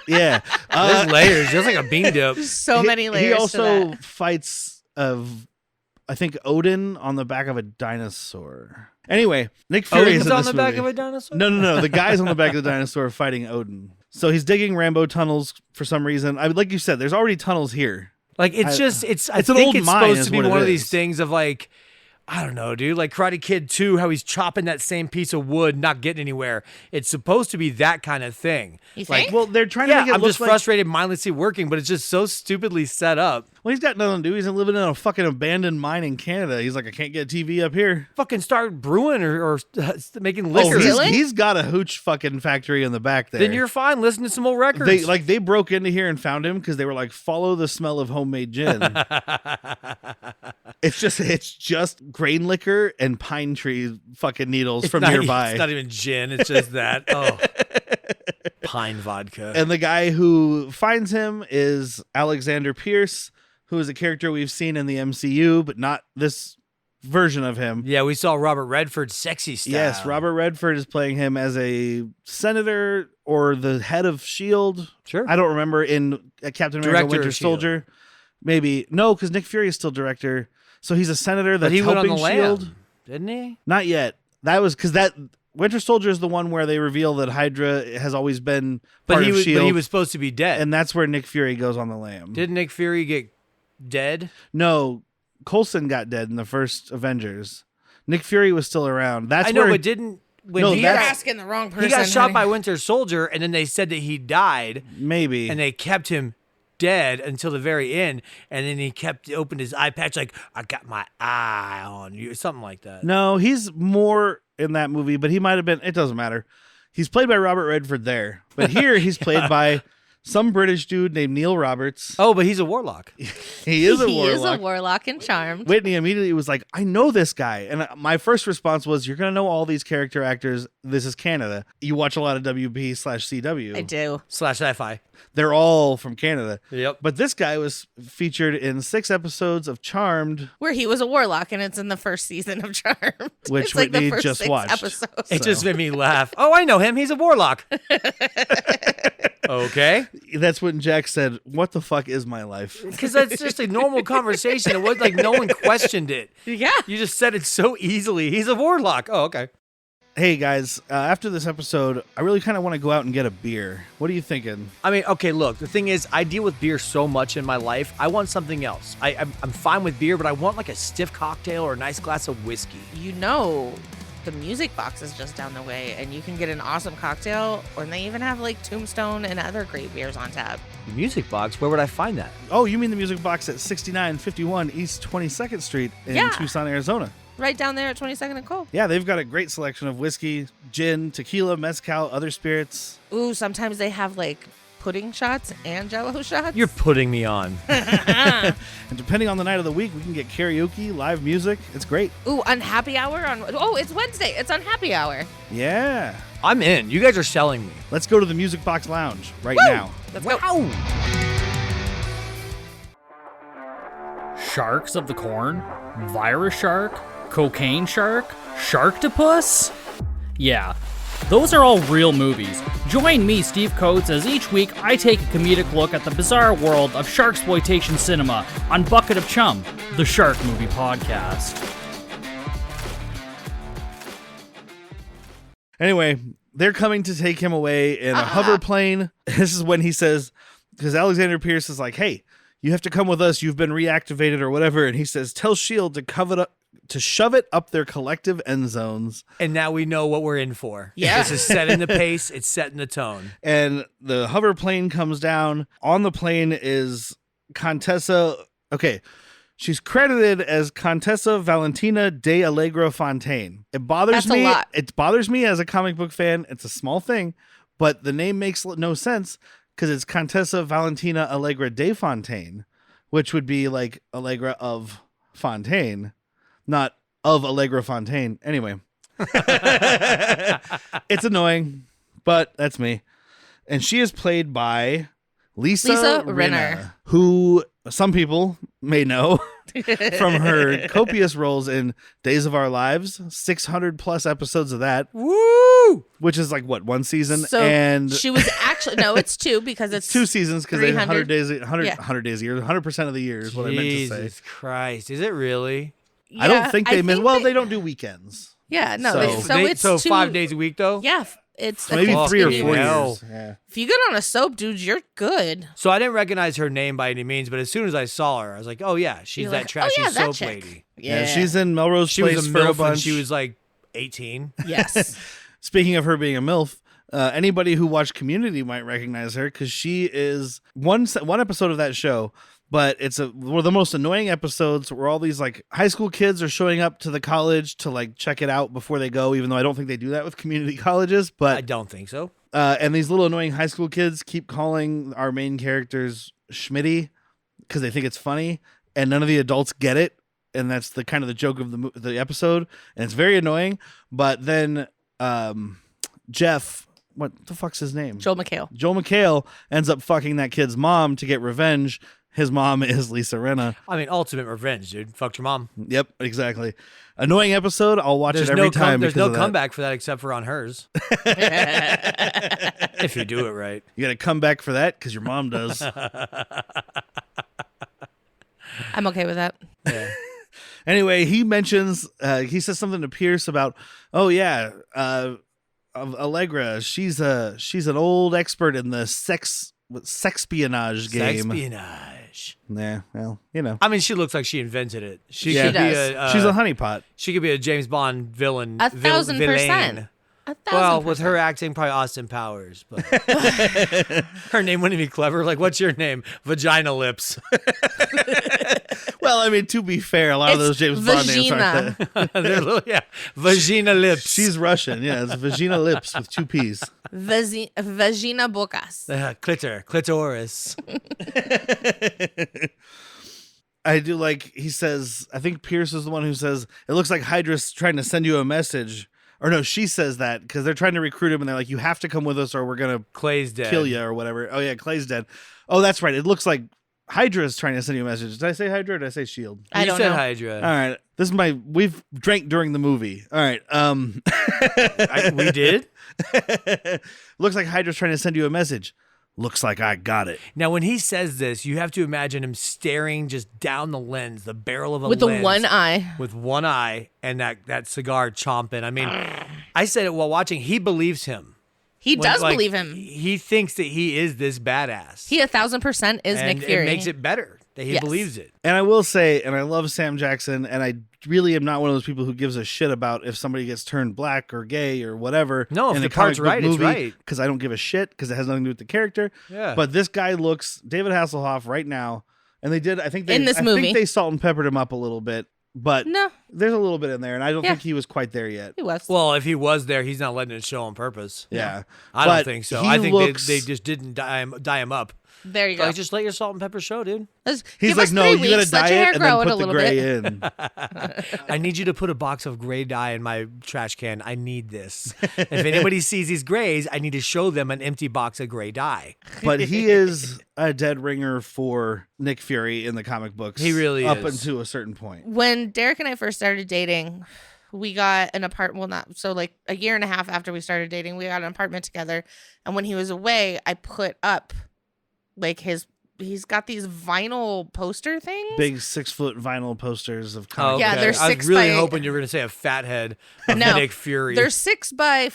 Yeah. There's layers. There's like a bean dip. So many layers. He to also that. fights I think Odin on the back of a dinosaur. Anyway, Nick Fury Odin's is in on this the back movie. of a dinosaur? No. The guy's on the back of the dinosaur fighting Odin. So he's digging Rambo tunnels for some reason. Like you said, there's already tunnels here. Like it's I It's an think old it's mine supposed is to be what it one of is. these things of like, I don't know, dude. Like Karate Kid 2, how he's chopping that same piece of wood, not getting anywhere. It's supposed to be that kind of thing. You Like, think? Well, they're trying to yeah, make it I'm look just like frustrated, mindlessly working, but it's just so stupidly set up. Well, he's got nothing to do. He's living in a fucking abandoned mine in Canada. He's like, I can't get TV up here. Fucking start brewing or making liquor. He's got a hooch fucking factory in the back there. Then you're fine. Listen to some old records. They broke into here and found him because they were like, follow the smell of homemade gin. It's just grain liquor and pine tree fucking needles from nearby. It's not even gin. It's just that. Oh, pine vodka. And the guy who finds him is Alexander Pierce, who is a character we've seen in the MCU, but not this version of him. Yeah, we saw Robert Redford's sexy style. Yes, Robert Redford is playing him as a senator or the head of S.H.I.E.L.D. Sure. I don't remember in Captain America Director Winter of S.H.I.E.L.D. Soldier. Maybe. No, because Nick Fury is still director. So he's a senator But that's he went on helping the S.H.I.E.L.D. lam, didn't he? Not yet. That was because that Winter Soldier is the one where they reveal that Hydra has always been part But he of was, S.H.I.E.L.D. but he was supposed to be dead. and that's where Nick Fury goes on the lam. Did Nick Fury get dead? No, Coulson got dead in the first Avengers. Nick Fury was still around. That's I know, where but didn't when No, he You're that's- asking the wrong person. he got shot honey. by Winter Soldier, and then they said that he died, maybe and they kept him dead until the very end, and then he opened his eye patch like, I got my eye on you, or something like that. No, he's more in that movie, but he might have been. It doesn't matter. He's played by Robert Redford there, but here he's played by some British dude named Neil Roberts. Oh, but he's a warlock. He is a He warlock. is a warlock and Charmed. Whitney immediately was like, I know this guy. And my first response was, you're going to know all these character actors. This is Canada. You watch a lot of WB/CW. I do. /sci-fi. They're all from Canada. Yep. But this guy was featured in 6 episodes of Charmed, Where he was a warlock, and it's in the first season of Charmed. which it's like the Whitney first just 6 watched. episodes. It just made me laugh. Oh, I know him. He's a warlock. Okay. That's when Jack said, what the fuck is my life? Because that's just a normal conversation. It was like no one questioned it. Yeah. You just said it so easily. He's a warlock. Oh, okay. Hey, guys, after this episode, I really kind of want to go out and get a beer. What are you thinking? I mean, okay, look, the thing is, I deal with beer so much in my life. I want something else. I'm fine with beer, but I want like a stiff cocktail or a nice glass of whiskey. You know, the music box is just down the way, and you can get an awesome cocktail, or they even have like Tombstone and other great beers on tap. The music box? Where would I find that? Oh, you mean the music box at 6951 East 22nd Street in Yeah. Tucson, Arizona? Right down there at 22nd and Cole. Yeah, they've got a great selection of whiskey, gin, tequila, mezcal, other spirits. Ooh, sometimes they have like pudding shots and Jello shots. You're putting me on. And depending on the night of the week, we can get karaoke, live music. It's great. Ooh, on happy hour on. Oh, it's Wednesday. It's on happy hour. Yeah. I'm in. You guys are selling me. Let's go to the Music Box Lounge right Woo! now. Let's go. Wow. Sharks of the Corn? Virus Shark? Cocaine Shark? Sharktopus? Yeah, those are all real movies. Join me, Steve Coates, as each week I take a comedic look at the bizarre world of sharksploitation cinema on Bucket of Chum, the Shark Movie Podcast. Anyway, they're coming to take him away in a hover plane. This is when he says, because Alexander Pierce is like, hey, you have to come with us. You've been reactivated or whatever. And he says, tell S.H.I.E.L.D. to shove it up their collective end zones. And now we know what we're in for. Yeah. This is setting the pace. It's setting the tone. And the hover plane comes down. On the plane is Contessa. Okay. She's credited as Contessa Valentina de Allegra Fontaine. It bothers That's a me. lot. It bothers me as a comic book fan. It's a small thing, but the name makes no sense because it's Contessa Valentina Allegra de Fontaine, which would be like Allegra of Fontaine, not of Allegra Fontaine. Anyway, it's annoying, but that's me. And she is played by Lisa Rinna. who some people may know from her copious roles in Days of Our Lives, 600 plus episodes of that, Woo! which is like what, one season? So and she was actually no, it's 2 because it's 2 seasons because they have 100 300 days, 100, yeah. 100 days a year, 100% of the year is what I meant to say. Jesus Christ. Is it really? I don't think they miss. Well, they they don't do weekends. Yeah, no. So- it's So 2 5 days a week, though? Yeah, it's Maybe it's 3 or continuous. 4 hell. years. Yeah. If you get on a soap, dude, you're good. So I didn't recognize her name by any means, but as soon as I saw her, I was like, oh, yeah, she's You're that like, trashy oh, yeah, that soap chick. lady. Yeah, she's in Melrose She Place was a for a MILF and bunch. she was like 18. Yes. Speaking of her being a MILF, anybody who watched Community might recognize her because she is one episode of that show, but it's one of the most annoying episodes where all these like high school kids are showing up to the college to like check it out before they go, even though I don't think they do that with community colleges. I But don't think so. and these little annoying high school kids keep calling our main characters Schmitty because they think it's funny, and none of the adults get it. And that's the kind of the joke of the episode, and it's very annoying. But then Jeff, what the fuck's his name? Joel McHale. Joel McHale ends up fucking that kid's mom to get revenge. His mom is Lisa Rinna. I mean, ultimate revenge, dude. Fucked your mom. Yep, exactly. Annoying episode. I'll watch There's it every no time. there's because no of that. comeback for that except for on hers. If you do it right. You got to come back for that because your mom does. I'm okay with that. Yeah. Anyway, he mentions, he says something to Pierce about, oh yeah, Allegra, she's an old expert in the sexpionage game. Sexpionage. Yeah, well, you know. I mean, she looks like she invented it. She Yeah. could She be does. a She's a honeypot. she could be a James Bond villain. 1,000%. villain. 1,000%. Well, with her acting, probably Austin Powers, but her name wouldn't be clever. Like, what's your name? Vagina Lips. Well, I mean, to be fair, a lot of It's those James Bond names aren't Vagina. that. They're little, yeah, Vagina Lips. She's Russian. Yeah, it's Vagina Lips with 2 P's. Vagina bocas. Clitoris. I do like, he says, I think Pierce is the one who says, it looks like Hydra's trying to send you a message. Or no, she says that because they're trying to recruit him and they're like, you have to come with us or we're going to Clay's dead. kill you or whatever. Oh, yeah, Clay's dead. Oh, that's right. It looks like Hydra is trying to send you a message. Did I say Hydra or did I say S.H.I.E.L.D.? I don't You said know. Hydra. All right. This is we've drank during the movie. All right. We did? Looks like Hydra's trying to send you a message. Looks like I got it. Now, when he says this, you have to imagine him staring just down the lens, the barrel of a With lens. the one eye. With one eye and that cigar chomping. I mean, I said it while watching. He believes him. He does like, believe him. He thinks that he is this badass. He 1,000% is and Nick Fury. it makes it better that he Yes. believes it. And I will say, and I love Sam Jackson, and I really am not one of those people who gives a shit about if somebody gets turned black or gay or whatever. No, if in the a comic part's book right, it's movie, right. because I don't give a shit because it has nothing to do with the character. Yeah. But this guy looks David Hasselhoff right now, and they did. I think they In this I movie. think they salt and peppered him up a little bit, but No, there's a little bit in there, and I don't Yeah. think he was quite there yet. he was. Well, if he was there, he's not letting it show on purpose. Yeah, I don't But think so. he I think looks- they just didn't dye him up. There you go. Like, just let your salt and pepper show, dude. Let's He's give like, us no, 3 you gotta weeks, let dye your it hair and grow then it a put the little gray bit. in. I need you to put a box of gray dye in my trash can. I need this. If anybody sees these grays, I need to show them an empty box of gray dye. But he is a dead ringer for Nick Fury in the comic books. He really up is. until a certain point. When Derek and I first started dating, we got an apartment. Well, not so like a year and a half after we started dating, we got an apartment together. And when he was away, I put up like he's got these vinyl poster things. Big 6-foot vinyl posters of Oh, comic Yeah, books. they're I 6 was really by- hoping you were going to say a fathead of No, Nick Fury. They're 6 by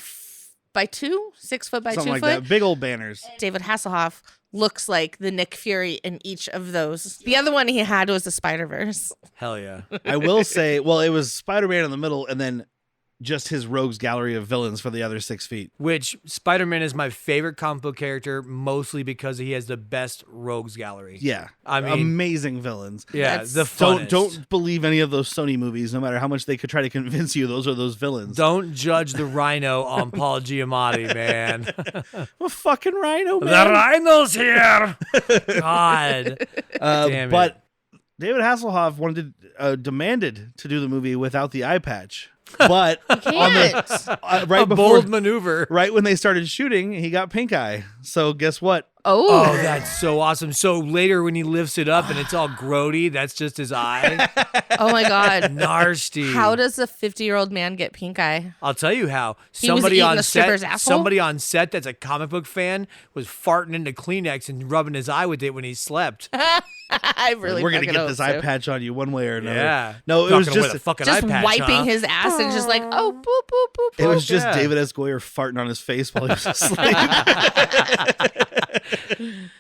2, 6 foot by 2 something like foot. that. Big old banners. David Hasselhoff looks like the Nick Fury in each of those. The other one he had was the Spider-Verse. Hell yeah. I will say, well, it was Spider-Man in the middle, and then just his rogues gallery of villains for the other 6 feet. Which Spider-Man is my favorite comic book character, mostly because he has the best rogues gallery. Yeah, I mean- amazing villains. Yeah, That's- the funnest. Don't believe any of those Sony movies, no matter how much they could try to convince you those are those villains. Don't judge the Rhino on Paul Giamatti, man. I'm a fucking rhino, The man. Rhino's here. God. Damn it. But David Hasselhoff demanded to do the movie without the eye patch. But Can't. right a before, bold maneuver. right when they started shooting, he got pink eye. So guess what? Oh, Oh, that's so awesome. So later when he lifts it up and it's all grody, that's just his eye. oh my God. Nasty. How does a 50-year-old man get pink eye? I'll tell you how. He was eating a stripper's asshole? Somebody on set that's a comic book fan was farting into Kleenex and rubbing his eye with it when he slept. I really We're gonna fucking get hope this so. eye patch on you one way or another. Yeah. No, it Not was gonna wear just the fucking Just eye patch, wiping huh? his ass and just like, oh, boop, boop, boop, it boop. was just Yeah. David S. Goyer farting on his face while he was asleep.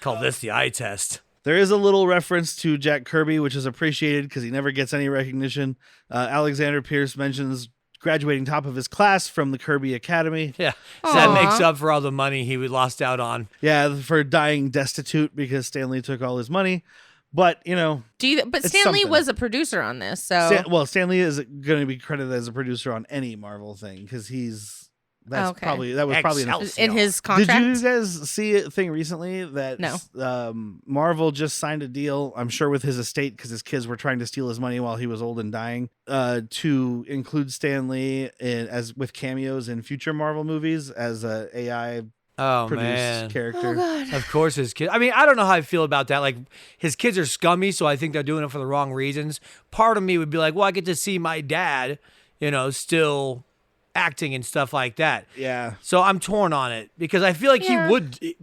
Call this the eye test. There is a little reference to Jack Kirby, which is appreciated because he never gets any recognition. Alexander Pierce mentions graduating top of his class from the Kirby Academy. Yeah. So that Aw. makes up for all the money he lost out on. Yeah, for dying destitute because Stanley took all his money. But, you know, But It's Stan Lee something. was a producer on this, so Stanley is going to be credited as a producer on any Marvel thing because that was probably enough. Excelsior. in his Did contract. you guys see a thing recently that No. Marvel just signed a deal, I'm sure with his estate because his kids were trying to steal his money while he was old and dying, to include Stan Lee with cameos in future Marvel movies as a AI Oh, produced man. character. Oh God. Of course, his kids. I mean, I don't know how I feel about that. Like, his kids are scummy, so I think they're doing it for the wrong reasons. Part of me would be like, well, I get to see my dad, still acting and stuff like that. Yeah. So I'm torn on it because I feel like Yeah.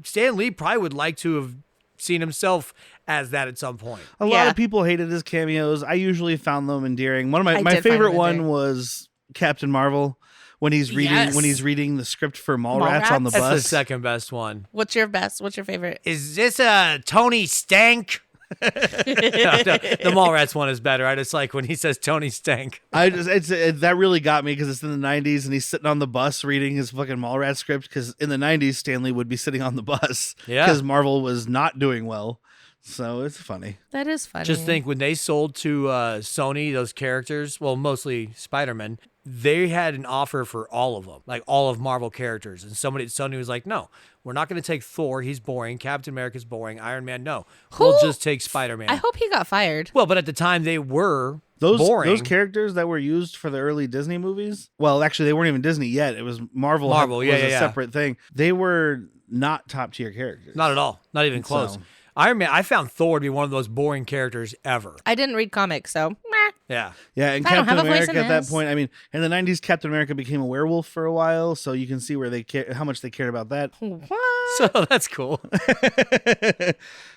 Stan Lee probably would like to have seen himself as that at some point. A lot Yeah. of people hated his cameos. I usually found them endearing. One of I my did find favorite them one endearing. was Captain Marvel when he's reading the script for Mallrats on the Mallrats? That's bus. the second best one. What's your best? What's your favorite? Is this a Tony Stank? The Mallrats one is better. I just like when he says Tony Stank. That really got me because it's in the 90s and he's sitting on the bus reading his fucking Mallrats script because in the 90s Stanley would be sitting on the bus Yeah. because Marvel was not doing well. So it's funny. That is funny. Just think when they sold to Sony those characters, well, mostly Spider-Man, they had an offer for all of them, like all of Marvel characters. And Sony was like, no, we're not going to take Thor. He's boring. Captain America's boring. Iron Man, no. We'll just take Spider-Man. I hope he got fired. Well, but at the time they were Those boring. those characters that were used for the early Disney movies. Well, actually, they weren't even Disney yet. It was Marvel. Marvel, was a separate thing. They were not top tier characters. Not at all. Not even close. So- Iron Man, I found Thor to be one of those boring characters ever. I didn't read comics, so meh. Yeah. Yeah, and I don't Captain have a voice America in at that this. point. I mean, in the '90s, Captain America became a werewolf for a while, so you can see where how much they cared about that. What? So that's cool.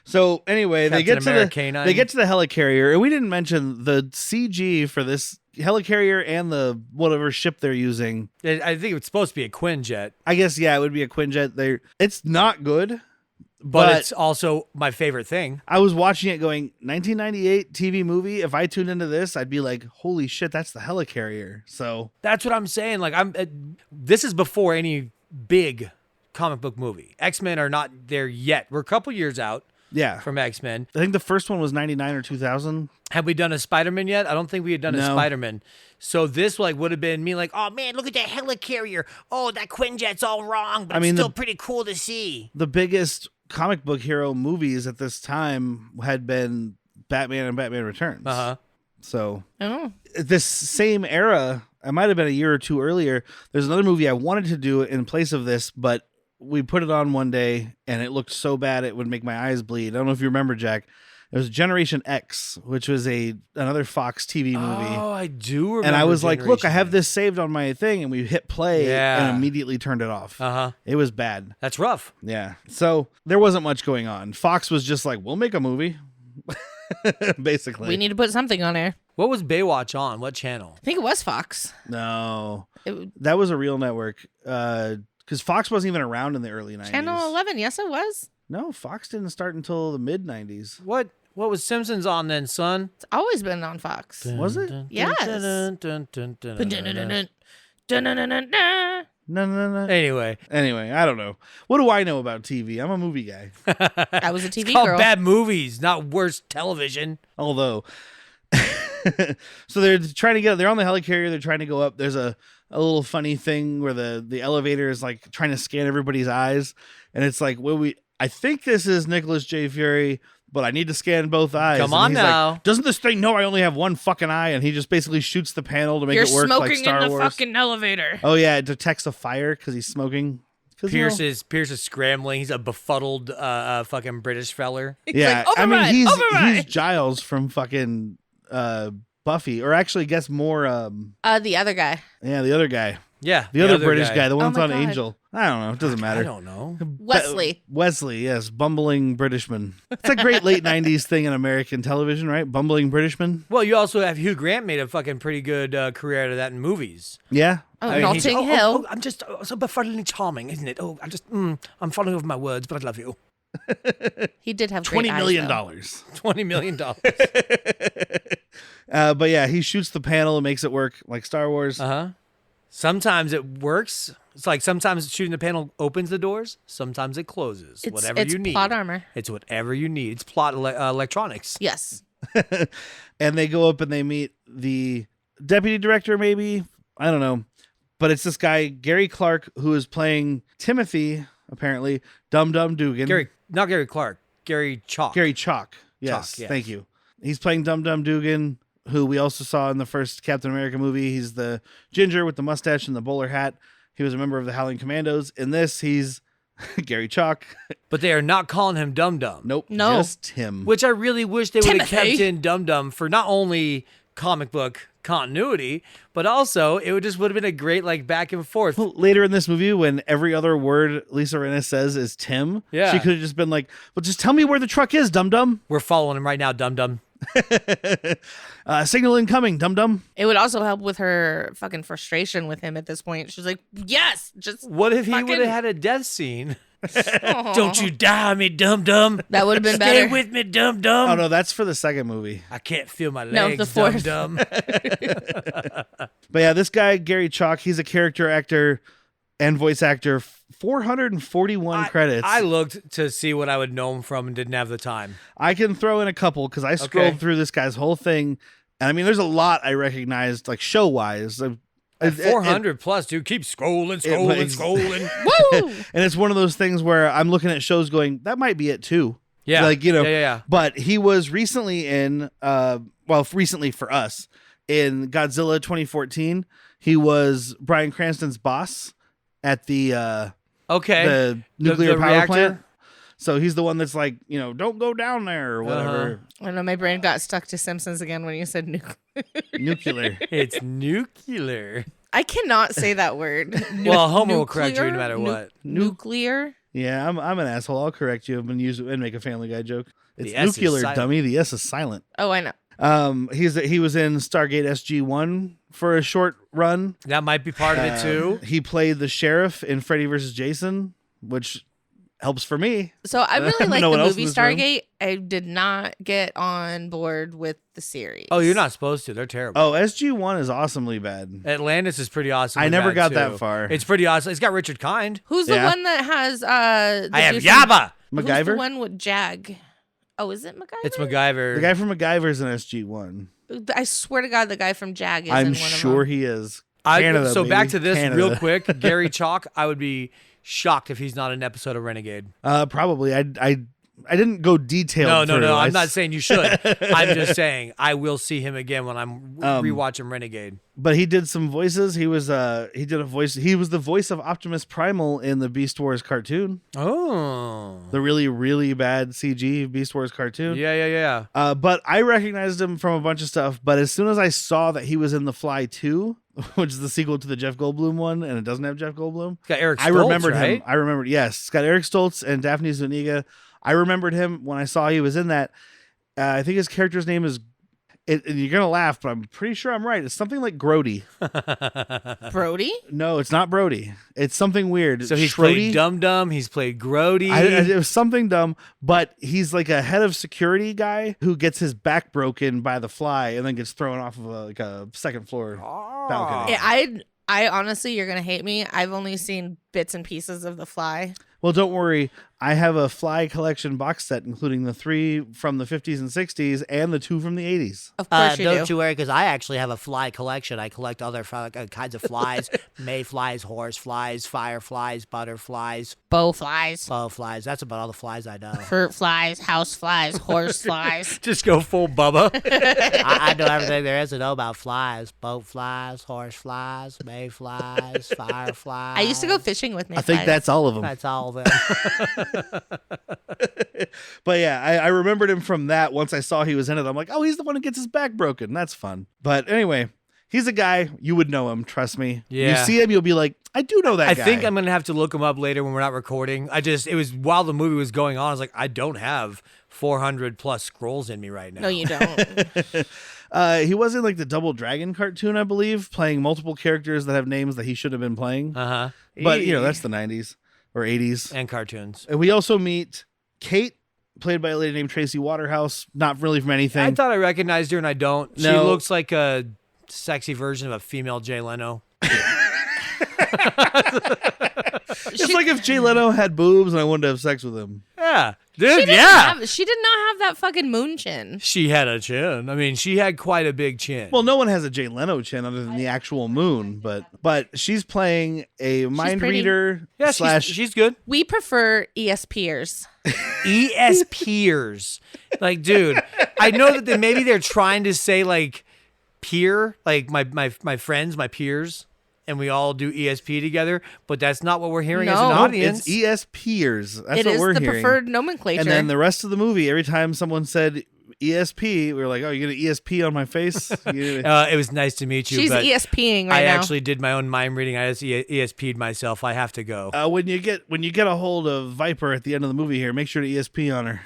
So anyway, they Captain get to Americanine. they get to the helicarrier, and we didn't mention the CG for this helicarrier and the whatever ship they're using. I think it's supposed to be a Quinjet, I guess it would be a Quinjet. It's not good, but it's also my favorite thing. I was watching it going 1998 TV movie. If I tuned into this, I'd be like, "Holy shit, that's the helicarrier!" So That's what I'm saying. Like this is before any big comic book movie. X-Men are not there yet. We're a couple years out yeah, from X-Men. I think the first one was 99 or 2000. Have we done a Spider-Man yet? I don't think we had done a No. Spider-Man. So this would have been me like, oh man, look at that helicarrier. Oh, that Quinjet's all wrong, but it's still pretty cool to see. The biggest comic book hero movies at this time had been Batman and Batman Returns. Uh-huh. So Oh. this same era, I might have been a year or two earlier. There's another movie I wanted to do in place of this, but we put it on one day and it looked so bad it would make my eyes bleed. I don't know if you remember, Jack. It was Generation X, which was another Fox TV movie. Oh, I do remember. And I was like, look, I have Generation this saved on my thing. And we hit play Yeah. and immediately turned it off. X. Uh-huh. It was bad. That's rough. Yeah. So there wasn't much going on. Fox was just like, we'll make a movie. Basically. We need to put something on air. What was Baywatch on? What channel? I think it was Fox. No. It, That was a real network. Because Fox wasn't even around in the early 90s. Channel 11. Yes, it was. No, Fox didn't start until the mid 90s. What was Simpsons on then, son? It's always been on Fox. Was it? Yes. Dun-dun-dun-dun-dun. No. Anyway, Anyway, I don't know. What do I know about TV? I'm a movie guy. I was a TV it's called girl. bad movies, not worse television. Although, so they're on the helicarrier. They're trying to go up. There's a little funny thing where the elevator is like trying to scan everybody's eyes. And it's like, I think this is Nicolas J. Fury, but I need to scan both eyes. Come And on he's like, now. doesn't this thing know I only have one fucking eye? And he just basically shoots the panel to make You're it work smoking like Star in the Wars. fucking elevator. Oh yeah, it detects a fire because he's smoking. Pierce is scrambling. He's a befuddled fucking British feller. Yeah, like, I mean "Override, he's override." Giles from fucking Buffy, or actually, guess more. The other guy. Yeah, the other guy, Yeah. the other British guy, the one Oh that's my on God. Angel. I don't know. It doesn't matter. I don't know. Wesley. Wesley, yes, bumbling Britishman. It's a great late '90s thing in American television, right? Bumbling Britishman. Well, you also have Hugh Grant made a fucking pretty good career out of that in movies. Yeah, Oh, I mean, he's- Notting Hill. I'm just so befuddlingly charming, isn't it? I'm falling over my words, but I love you. He did have $20 great eyes, million. though. $20 million. But yeah, he shoots the panel and makes it work like Star Wars. Uh-huh. Sometimes it works. It's like sometimes shooting the panel opens the doors. Sometimes it closes. Whatever It's you need. plot armor. It's whatever you need. It's plot electronics. Yes. And they go up and they meet the deputy director, maybe. I don't know. But it's this guy, Gary Clark, who is playing Timothy, apparently, Dum Dum Dugan. Not Gary Clark. Gary Chalk. Gary Chalk. Yes, Chalk, yes. Thank you. He's playing Dum Dum Dugan, who we also saw in the first Captain America movie. He's the ginger with the mustache and the bowler hat. He was a member of the Howling Commandos. In this, he's Gary Chalk. But they are not calling him Dum Dum. Nope. No. Just him. Which I really wish they would have Timothy. kept in Dum Dum for not only comic book continuity, but also it would have been a great like back and forth. Later in this movie, when every other word Lisa Rinna says is Tim, Yeah. she could have just been like, well, just tell me where the truck is, Dum Dum. We're following him right now, Dum Dum. Signal incoming, Dum Dum. It would also help with her fucking frustration with him at this point. She's like, yes, just What if he fucking- would have had a death scene? Aw. Don't you die on me, Dum Dum. That would have been Stay better. with me, Dum Dum. Oh, no, that's for the second movie. I can't feel my No, legs, the fourth. Dum Dum. But yeah, this guy, Gary Chalk, he's a character actor and voice actor. 441 credits. I looked to see what I would know him from and didn't have the time. I can throw in a couple because I scrolled Okay. through this guy's whole thing. And I mean, there's a lot I recognized, like show-wise. 400 plus, dude. Keep scrolling. Woo! And it's one of those things where I'm looking at shows going, that might be it too. Yeah. Like, you know. Yeah. But he was recently in, recently for us, in Godzilla 2014. He was Bryan Cranston's boss at the nuclear power reactor plant. So he's the one that's like, you know, don't go down there or whatever. I don't know. My brain got stuck to Simpsons again when you said nuclear. Nuclear. It's nuclear. I cannot say that word. Well, Homer will correct you no matter what. Nuclear. Yeah, I'm an asshole. I'll correct you and make a Family Guy joke. It's The S is nuclear, silent. dummy. The S is silent. Oh, I know. He was in Stargate SG-1 for a short run. That might be part of it too. He played the sheriff in Freddy vs. Jason, which helps for me. So I really like No one the else movie in this room? Stargate. I did not get on board with the series. Oh, you're not supposed to. They're terrible. Oh, SG-1 is awesomely bad. Atlantis is pretty awesome. I never got too. that far. It's pretty awesome. It's got Richard Kind. Who's the Yeah. one that has I have dude Yabba. Who's MacGyver? the one with Jag? Oh, is it MacGyver? It's MacGyver. The guy from MacGyver's in SG-1. I swear to God, the guy from Jag is in I'm one sure of them. he is. So Canada, back baby. to this Canada. real quick. Gary Chalk, I would be shocked if he's not in an episode of Renegade. Probably. I didn't go detailed. No. through. I'm not saying you should. I'm just saying I will see him again when I'm rewatching Renegade. But he did some voices. He was he was the voice of Optimus Primal in the Beast Wars cartoon. Oh. The really, really bad CG Beast Wars cartoon. Yeah. But I recognized him from a bunch of stuff. But as soon as I saw that he was in The Fly 2, which is the sequel to the Jeff Goldblum one, and it doesn't have Jeff Goldblum. It's got Eric Stoltz, I remembered right? him. I remembered, yes. It's got Eric Stoltz and Daphne Zuniga. I remembered him when I saw he was in that. I think his character's name is, and you're going to laugh, but I'm pretty sure I'm right. It's something like Grody. Brody? No, it's not Brody. It's something weird. So he's Schrody? played Dum Dum. He's played Grody. It was something dumb, but he's like a head of security guy who gets his back broken by the fly and then gets thrown off of a second floor balcony. Yeah, I honestly, you're gonna hate me. I've only seen bits and pieces of The Fly. Well, don't worry. I have a Fly collection box set, including the 3 from the 50s and 60s and the 2 from the 80s. Of course you Don't do. you worry, because I actually have a fly collection. I collect other kinds of flies: mayflies, horse flies, fireflies, butterflies, Bow flies, bowflies. That's about all the flies I know. fruit flies, house flies, horse flies. Just go full Bubba. I know everything there is to know about flies: boat flies, horse flies, mayflies, fireflies. I used to go fishing with me. I think that's all of them. That's all of them. But yeah, I remembered him from that. Once I saw he was in it, I'm like, oh, he's the one who gets his back broken. That's fun. But anyway, he's a guy. You would know him. Trust me. Yeah. You see him, you'll be like, I do know that I guy. think I'm gonna have to look him up later when we're not recording. It was while the movie was going on. I was like, I don't have 400 plus scrolls in me right now. No, you don't. He was in like the Double Dragon cartoon, I believe, playing multiple characters that have names that he should have been playing. But, you know, that's the 90s or 80s. and cartoons. And we also meet Kate, played by a lady named Tracy Waterhouse. Not really from anything. I thought I recognized her, and I don't. She No. looks like a sexy version of a female Jay Leno. It's like if Jay Leno had boobs and I wanted to have sex with him. Yeah, She dude. didn't Yeah, she did not have that fucking moon chin. she had a chin. I mean, she had quite a big chin. Well, no one has a Jay Leno chin other than the actual moon, but she's playing a mind pretty. reader yeah, slash. she's good. We prefer ESPers. ESPers. Like, dude, I know that maybe they're trying to say like peer, like my friends, my peers, and we all do ESP together, but that's not what we're hearing as an No. audience. It's ESPers. That's It what is we're the hearing. preferred nomenclature. And then the rest of the movie, every time someone said ESP, we were like, "Oh, you're gonna ESP on my face." It was nice to meet you. She's but ESPing I right now. actually did my own mind reading. I just ESP'd myself. I have to go. When you get a hold of Viper at the end of the movie here, make sure to ESP on her.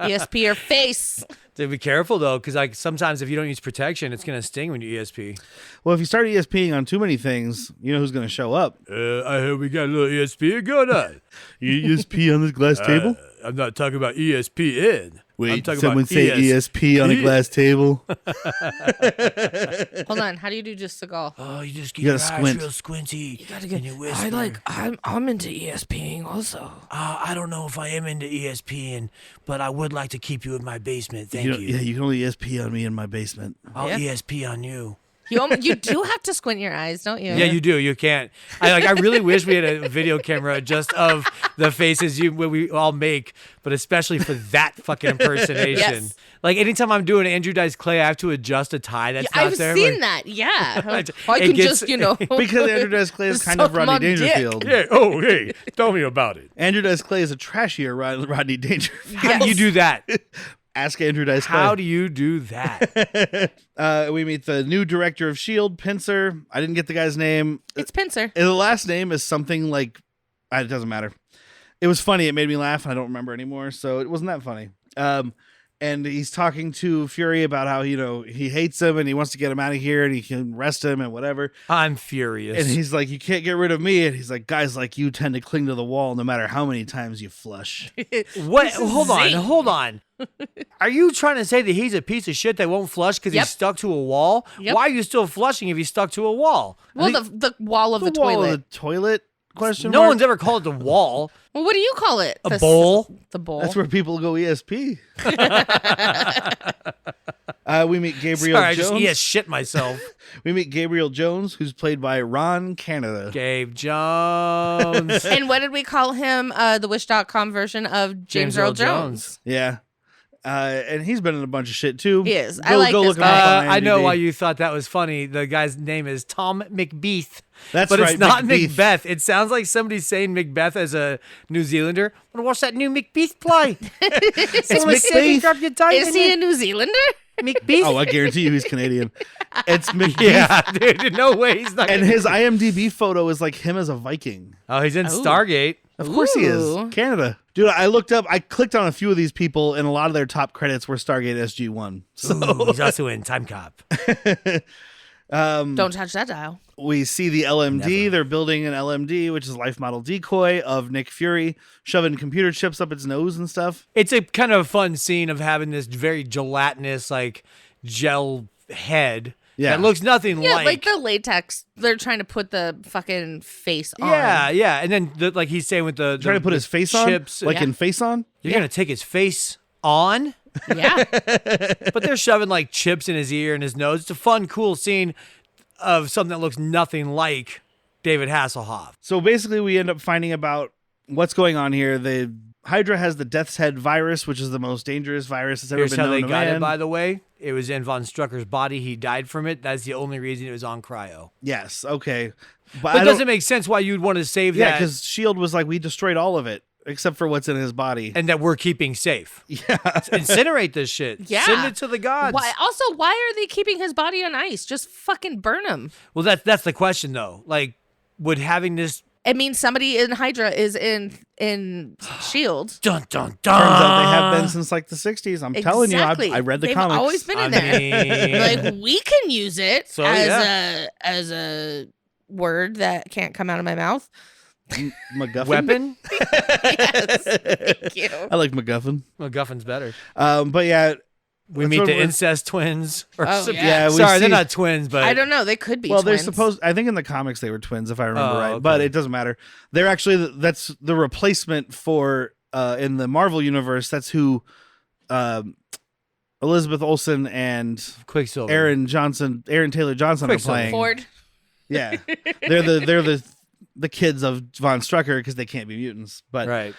ESP your face. So be careful though, because like sometimes if you don't use protection, it's gonna sting when you ESP. Well, if you start ESPing on too many things, you know who's gonna show up. I heard we got a little ESP going on. You ESP on this glass table? I'm not talking about ESPN. I'm Wait, talking someone about say ESP on a glass table? Hold on. How do you do just to go? Oh, you just get You your gotta eyes squint. real squinty. And you whisper. I'm into ESPing also. I don't know if I am into ESPN, but I would like to keep you in my basement. Thank you. Yeah, you can only ESP on me in my basement. I'll Yeah. ESP on you. You do have to squint your eyes, don't you? Yeah, you do. You can't. I really wish we had a video camera just of the faces we all make, but especially for that fucking impersonation. Yes. Like anytime I'm doing Andrew Dice Clay, I have to adjust a tie that's not I've there. seen that. Yeah, I It can gets- just, you know, Because Andrew Dice Clay is kind of Suck my Rodney dick. Dangerfield. Yeah. Oh, hey, tell me about it. Andrew Dice Clay is a trashier Rodney Dangerfield. How do you do that? Ask Andrew Dice Clay. How do you do that? We meet the new director of S.H.I.E.L.D, Pincer. I didn't get the guy's name. it's Pincer. The last name is something like, it doesn't matter. It was funny. It made me laugh. I don't remember anymore, so it wasn't that funny. And he's talking to Fury about how, he hates him and he wants to get him out of here and he can arrest him and whatever. I'm furious. And he's like, you can't get rid of me. And he's like, guys like you tend to cling to the wall no matter how many times you flush. What? Hold on. Are you trying to say that he's a piece of shit that won't flush because Yep. he's stuck to a wall? Yep. Why are you still flushing if he's stuck to a wall? Well, the wall of the wall toilet. of the toilet? Question No mark? one's ever called it the wall. Well, what do you call it? A bowl? The bowl. That's where people go ESP. We meet Gabriel Sorry, I Jones. just shit myself. We meet Gabriel Jones, who's played by Ron Canada. Gabe Jones. And what did we call him? The Wish.com version of James Earl Jones. Yeah. And he's been in a bunch of shit too. He is. Go, I like go this look him guy. up on I know IMDb. why you thought that was funny. The guy's name is Tom McBeath. That's but right, it's not McBeath. Macbeth. It sounds like somebody saying Macbeth as a New Zealander. Want to watch that new Macbeth play? It's Macbeth. Drop your dice Is in he it. a New Zealander? Macbeth? Oh, I guarantee you he's Canadian. It's McBeath. Yeah, dude. No way he's not. And his IMDb photo is like him as a Viking. Oh, he's in Stargate. Of course he Ooh. is. Canada. Dude, I clicked on a few of these people and a lot of their top credits were Stargate SG-1. So Ooh, he's also in Time Cop. Don't touch that dial. we see the LMD. They're building an LMD, which is life model decoy of Nick Fury, shoving computer chips up its nose and stuff. It's a kind of fun scene of having this very gelatinous, like, gel head Yeah. that looks nothing Yeah, like. like the latex. They're trying to put the fucking face on. Yeah. And then, like he's saying with the Trying to put his face chips, on? Like Yeah. in Face On? you're going to take his face on? Yeah. But they're shoving, like, chips in his ear and his nose. It's a fun, cool scene of something that looks nothing like David Hasselhoff. So basically, we end up finding about what's going on here. The Hydra has the Death's Head virus, which is the most dangerous virus that's ever Here's been how known they to got man. it, by the way. It was in Von Strucker's body. He died from it. That's the only reason it was on cryo. Yes, okay. But it doesn't make sense why you'd want to save Yeah, that because S.H.I.E.L.D. was like, we destroyed all of it, except for what's in his body. and that we're keeping safe. Yeah. Incinerate this shit. Yeah. Send it to the gods. Why? Also, why are they keeping his body on ice? Just fucking burn him. Well, that's the question, though. Like, would having this... It means somebody in Hydra is in Shield. Dun, dun, dun. Turns out they have been since like the 60s. I'm telling you, Exactly. I read the They've comics. always been in I there. mean- Like we can use it So, as a word that can't come out of my mouth. MacGuffin. Weapon? Yes, thank you. I like MacGuffin. MacGuffin's better. But yeah, We that's meet what the we're- incest twins. Or Oh, some- yeah. Yeah, we Sorry, they're see- not twins, but... I don't know. They could be. Well, they're twins. supposed. I think in the comics they were twins, if I remember Oh, right. okay. But it doesn't matter. They're actually that's the replacement for in the Marvel universe. That's who Elizabeth Olsen and Quicksilver. Aaron Taylor Johnson are Quicksilver. playing. Ford. Yeah, they're the kids of Von Strucker because they can't be mutants. But Right.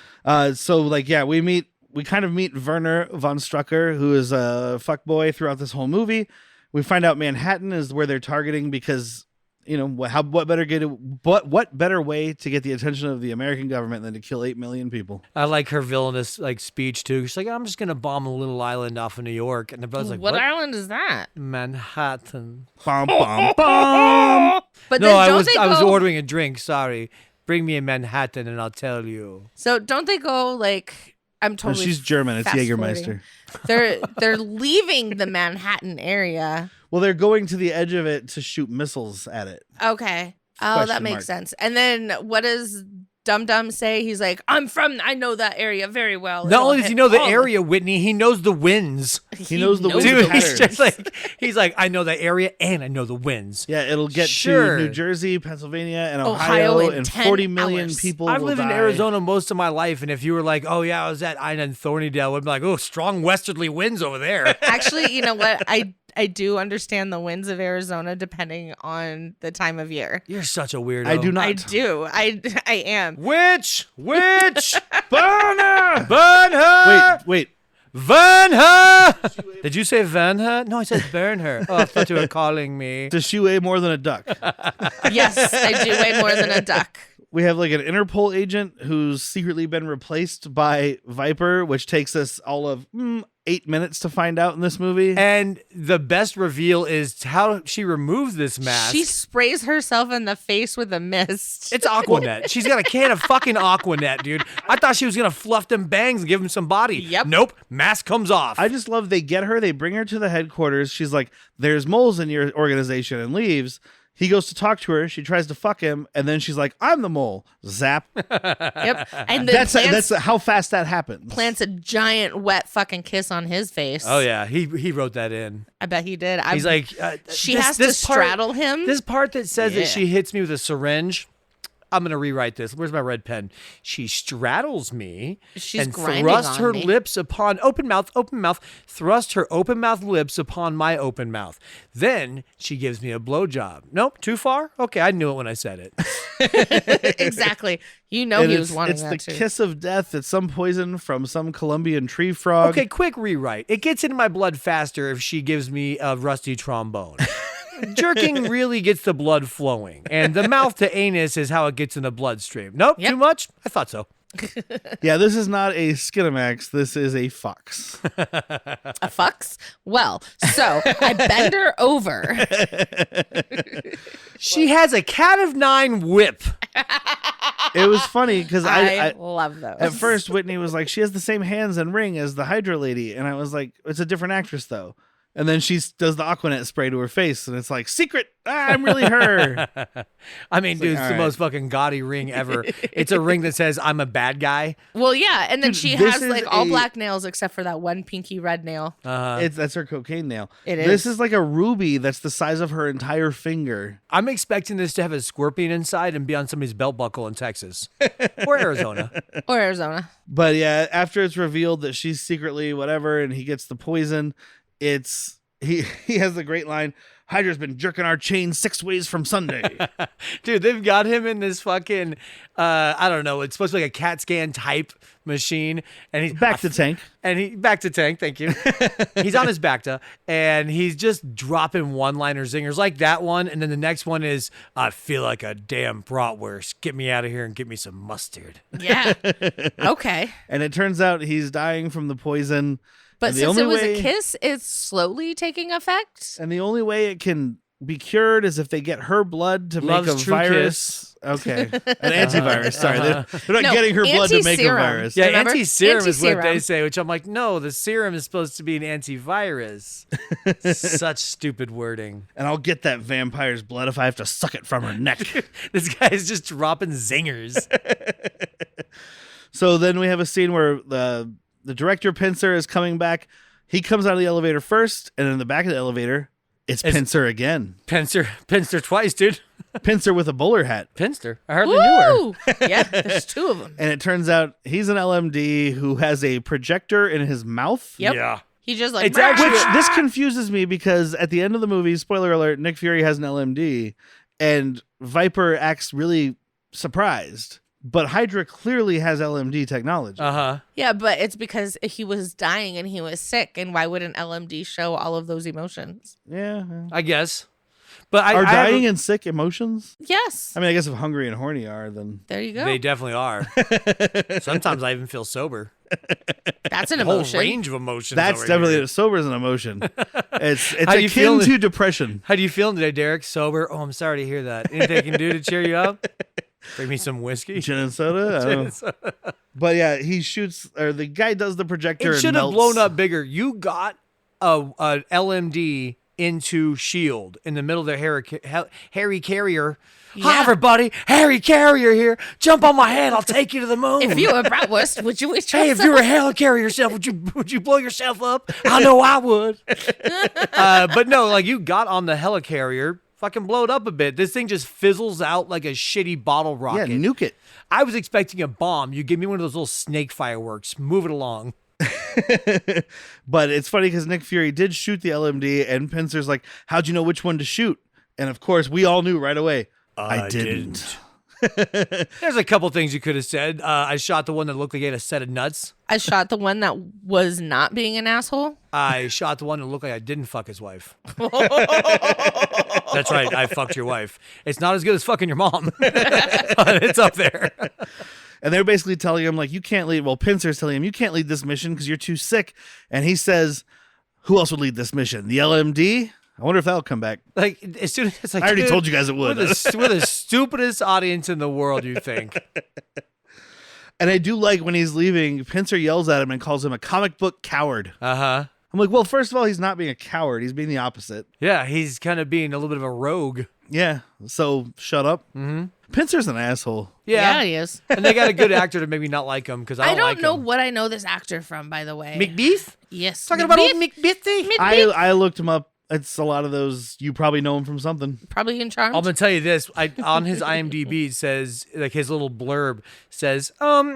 so like yeah, we kind of meet Werner von Strucker, who is a fuckboy throughout this whole movie. We find out Manhattan is where they're targeting because what better way to get the attention of the American government than to kill 8 million people? I like her villainous speech, too. She's like, I'm just going to bomb a little island off of New York. And the brother's like, What what? island is that? Manhattan. Bum, bum, bum. But No, then I don't was they I was go- ordering a drink. Sorry. Bring me a Manhattan and I'll tell you. So don't they go like? I'm No, totally. she's German. It's fast-forwarding. Jägermeister. They're leaving the Manhattan area. Well, they're going to the edge of it to shoot missiles at it. Okay. Oh, Question that makes mark. sense. And then what does Dum Dum say? He's like, I know that area very well. Not It'll only does he hit know the all of-" area, Whitney, he knows the winds. He knows the winds Dude, patterns. he's like, I know the area and I know the winds. Yeah, it'll get Sure. to New Jersey, Pennsylvania, and Ohio Ohio, in and 10 40 million hours. people I've will lived in die. Arizona most of my life, and if you were like, oh yeah, I was at Ina and Thornydale, I'd be like, oh, strong westerly winds over there. Actually, you know what? I do understand the winds of Arizona depending on the time of year. You're such a weirdo. I do not. I do. I am. Witch! Burn her! Burn her! Wait. Burn her! Did you say burn her? No, I said burn her. Oh, I thought you were calling me. Does she weigh more than a duck? Yes, I do weigh more than a duck. We have like an Interpol agent who's secretly been replaced by Viper, which takes us all of 8 minutes to find out in this movie. And the best reveal is how she removes this mask. She sprays herself in the face with a mist. It's Aquanet. She's got a can of fucking Aquanet, dude. I thought she was going to fluff them bangs and give him some body. Yep. Nope. Mask comes off. I just love they get her, they bring her to the headquarters. She's like, there's moles in your organization, and leaves. He goes to talk to her. She tries to fuck him, and then she's like, "I'm the mole." Zap. Yep. And then That's how fast that happens. plants a giant wet fucking kiss on his face. Oh, yeah. He wrote that in. I bet he did. He's like, she has to straddle him. This part that says Yeah. that she hits me with a syringe, I'm going to rewrite this. Where's my red pen? She straddles me She's and grinding thrusts on her me. lips upon open mouth, thrust her open mouth lips upon my open mouth. Then she gives me a blowjob. Nope, too far? Okay, I knew it when I said it. Exactly. You know And he was wanting it's that the too. kiss of death. It's some poison from some Colombian tree frog. Okay, quick rewrite. It gets into my blood faster if she gives me a rusty trombone. Jerking really gets the blood flowing, and the mouth to anus is how it gets in the bloodstream. Nope, Yep. too much? I thought so. Yeah, this is not a Skinamax. This is a fox. A fucks? Well, so I bend her over. She has a cat of nine whip. It was funny because I love those. at first Whitney was like, she has the same hands and ring as the Hydra lady, and I was like, it's a different actress though. And then she does the Aquanet spray to her face, and it's like, secret, I'm really her. I mean, dude, it's all the right. most fucking gaudy ring ever. It's a ring that says, I'm a bad guy. Well, yeah, and then Dude, she this has is like all a- black nails except for that one pinky red nail. That's her cocaine nail. It This is. is like a ruby that's the size of her entire finger. I'm expecting this to have a scorpion inside and be on somebody's belt buckle in Texas or Arizona. Or Arizona. But yeah, after it's revealed that she's secretly whatever, and he gets the poison, it's he has the great line, Hydra's been jerking our chain 6 ways from Sunday. Dude, they've got him in this fucking, I don't know, it's supposed to be like a CAT scan type machine. And he's Back to tank. And he back to tank, thank you. He's on his Bacta, and he's just dropping one-liner zingers like that one, and then the next one is, I feel like a damn bratwurst. Get me out of here and get me some mustard. Yeah. Okay. And it turns out he's dying from the poison. But And the since only it was way- a kiss, it's slowly taking effect. And the only way it can be cured is if they get her blood to Love's make a true virus. Okay. An antivirus. Sorry. They're not No, getting her blood to make a anti-serum. virus. Yeah, Remember? anti-serum is what they Anti-serum. say, which I'm like, no, the serum is supposed to be an antivirus. Such stupid wording. And I'll get that vampire's blood if I have to suck it from her neck. This guy's just dropping zingers. So then we have a scene where the director Pincer is coming back. He comes out of the elevator first, and in the back of the elevator, it's Pincer again. Pinster twice, dude. Pincer with a bowler hat. Pinster. I hardly knew her. Woo! Yeah, there's 2 of them. And it turns out he's an LMD who has a projector in his mouth. Yep. Yeah. He just like It's actually- Which this confuses me because at the end of the movie, spoiler alert, Nick Fury has an LMD and Viper acts really surprised. But Hydra clearly has LMD technology. Uh-huh. Yeah, but it's because he was dying and he was sick, and why would an LMD show all of those emotions? Yeah. I guess. But I Are I have- dying and sick emotions? Yes. I mean, I guess if hungry and horny are, then There you go. They definitely are. Sometimes I even feel sober. That's an A whole emotion. range of emotions. that's over definitely here. sober is an emotion. It's How do you akin feel? to depression. How do you feeling today, Derek? Sober? Oh, I'm sorry to hear that. Anything I can do to cheer you up? Bring me some whiskey. Gin and soda. I don't know. But yeah, he shoots, or the guy does the projector. It and should have melts. blown up bigger. You got a LMD into S.H.I.E.L.D. in the middle of the Harry Carrier. Hi, Yeah. everybody. Harry Carrier here. Jump on my head. I'll take you to the moon. If you were a bratwurst, would you wish Hey, if you were a helicarrier yourself, would you blow yourself up? I know I would. But no, like you got on the helicarrier, fucking blow it up a bit. This thing just fizzles out like a shitty bottle Yeah, rocket. nuke it. I was expecting a bomb. You give me one of those little snake fireworks. Move it along. But it's funny because Nick Fury did shoot the LMD, and Pincer's like, "How'd you know which one to shoot?" And of course, we all knew right away. I didn't. There's a couple things you could have said. I shot the one that looked like he had a set of nuts. I shot the one that was not being an asshole. I shot the one that looked like I didn't fuck his wife. That's right. I fucked your wife. It's not as good as fucking your mom, but it's up there. And they're basically telling him, like, you can't lead. Well, Pincer's telling him, you can't lead this mission because you're too sick. And he says, who else would lead this mission? The LMD? I wonder if that'll come back. Like, as soon as it's like, I already dude, told you guys it would. We're the stupidest audience in the world, you think. And I do like when he's leaving, Pincer yells at him and calls him a comic book coward. Uh-huh. I'm like, well, first of all, he's not being a coward. He's being the opposite. Yeah, he's kind of being a little bit of a rogue. Yeah. So shut up. Mm-hmm. Pincer's an asshole. Yeah, he is. And they got a good actor to maybe not like him because I don't know him. what I know this actor from, by the way. McBeef? Yes. Talking about old McBeefy? I looked him up. It's a lot of those. You probably know him from something. Probably in Charmed. I'm gonna tell you this. On his IMDb it says, like, his little blurb says,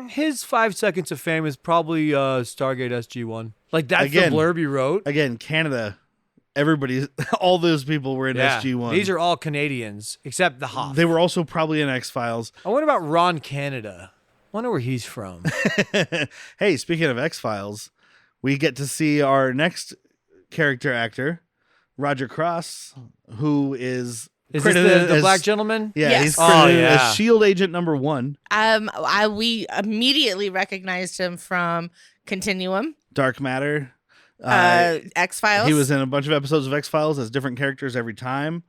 his 5 seconds of fame is probably Stargate SG-1. Like, that's Again, the blurb you wrote. Again, Canada. Everybody, all those people were in SG-1. These are all Canadians except the Hoff. They were also probably in X-Files. I wonder about Ron Canada. Wonder where he's from. Hey, speaking of X-Files, we get to see our next character actor, Roger Cross, who is credited this the as, black gentleman? Yeah, Yes. he's credited yeah. as S.H.I.E.L.D. agent number 1. We immediately recognized him from Continuum, Dark Matter. X-Files. He was in a bunch of episodes of X-Files as different characters every time.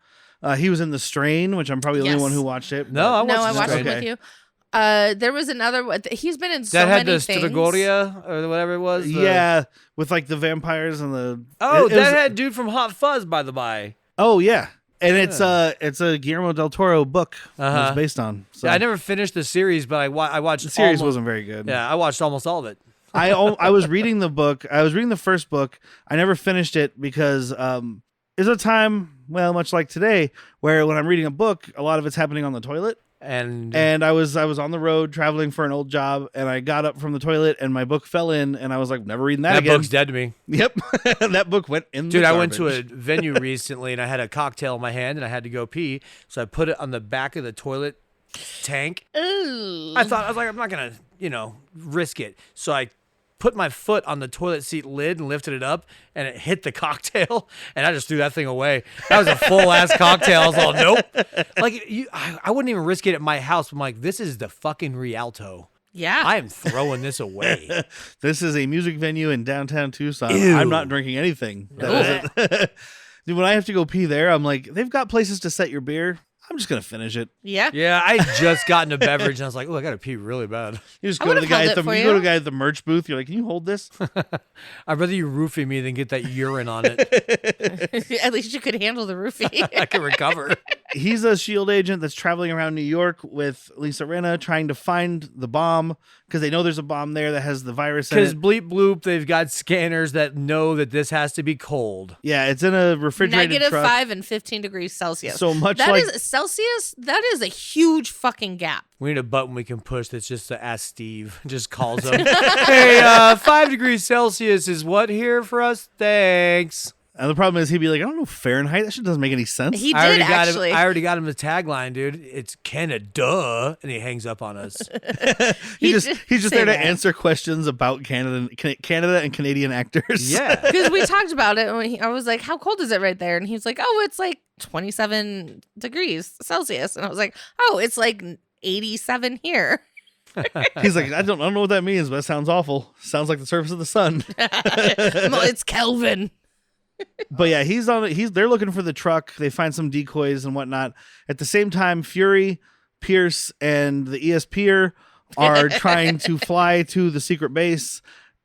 He was in The Strain, which I'm probably the only Yes. one who watched it. No, I No, I watched watched it. it Okay. with you. There was another one. He's been in so That had many the things. Stragoria or whatever it was. Yeah, with like the vampires and the. Oh, it that was- had dude from Hot Fuzz, by the by. Oh yeah, and it's a Guillermo del Toro book Uh-huh. it's based on. So Yeah, I never finished the series, but I watched the series almost, wasn't very good. Yeah, I watched almost all of it. I was reading the book. I was reading the first book. I never finished it because there's a time, well, much like today, where when I'm reading a book, a lot of it's happening on the toilet. And I was on the road traveling for an old job, and I got up from the toilet, and my book fell in, and I was like, never reading that that again. book's dead to me. Yep, that book went in. Dude, the I went to a garbage. venue recently and I had a cocktail in my hand and I had to go pee. So I put it on the back of the toilet tank. Ooh. I was like, I'm not going to, risk it. So I put my foot on the toilet seat lid and lifted it up and it hit the cocktail and I just threw that thing away. That was a full ass cocktail. I was all, nope. Like, I wouldn't even risk it at my house. I'm like, this is the fucking Rialto. Yeah. I am throwing this away. This is a music venue in downtown Tucson. Ew. I'm not drinking anything. Dude, when I have to go pee there, I'm like, they've got places to set your beer. I'm just gonna finish it. yeah. Yeah, I just gotten a beverage and I was like, oh, I got to pee really bad. You just I go to the would've guy held at the it for you go to you. the guy at the merch booth. You're like, can you hold this? I'd rather you roofie me than get that urine on it. At least you could handle the roofie. I can recover. He's a S.H.I.E.L.D. agent that's traveling around New York with Lisa Rinna, trying to find the bomb because they know there's a bomb there that has the virus in Because it. bleep bloop, they've got scanners that know that this has to be cold. Yeah, it's in a refrigerated truck. -5 and 15 degrees Celsius. So much That like is Celsius. That is a huge fucking gap. We need a button we can push that's just to ask Steve. Just calls him. Hey, 5 degrees Celsius is what here for us? Thanks. and the problem is he'd be like, I don't know Fahrenheit. That shit doesn't make any sense. He I already did got actually. him. I already got him the tagline, dude. It's Canada, and he hangs up on us. he's did just say there to that. answer questions about Canada and Canadian actors. Yeah. Because we talked about it, and I was like, "How cold is it right there?" And he was like, "Oh, it's like 27 degrees Celsius." And I was like, "Oh, it's like 87 here." He's like, I don't know what that means, but it sounds awful. Sounds like the surface of the sun. No, it's Kelvin. But yeah, they're looking for the truck. They find some decoys and whatnot. At the same time, Fury, Pierce, and the ESPer are trying to fly to the secret base,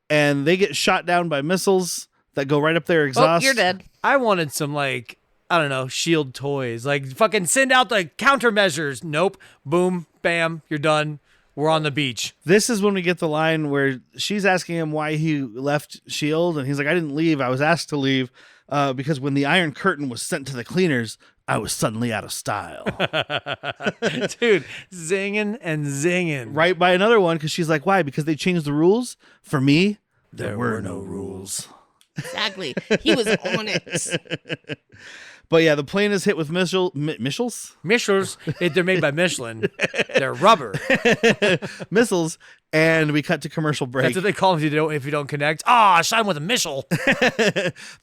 and they get shot down by missiles that go right up their Oh, exhaust. you're dead. I wanted some, like, I don't know, shield toys. Like, fucking send out the countermeasures. Nope. Boom. Bam. You're done. We're on the beach. This is when we get the line where she's asking him why he left S.H.I.E.L.D., and he's like, I didn't leave. I was asked to leave because when the Iron Curtain was sent to the cleaners, I was suddenly out of style. Dude, zinging and zinging. Right by another one, because she's like, why? Because they changed the rules for me? there were no rules. Exactly. He was on it. But yeah, the plane is hit with missiles, Michels, they're made by Michelin. They're rubber. missiles, and we cut to commercial break. That's what they call them if you don't connect. Ah, shine with a missile.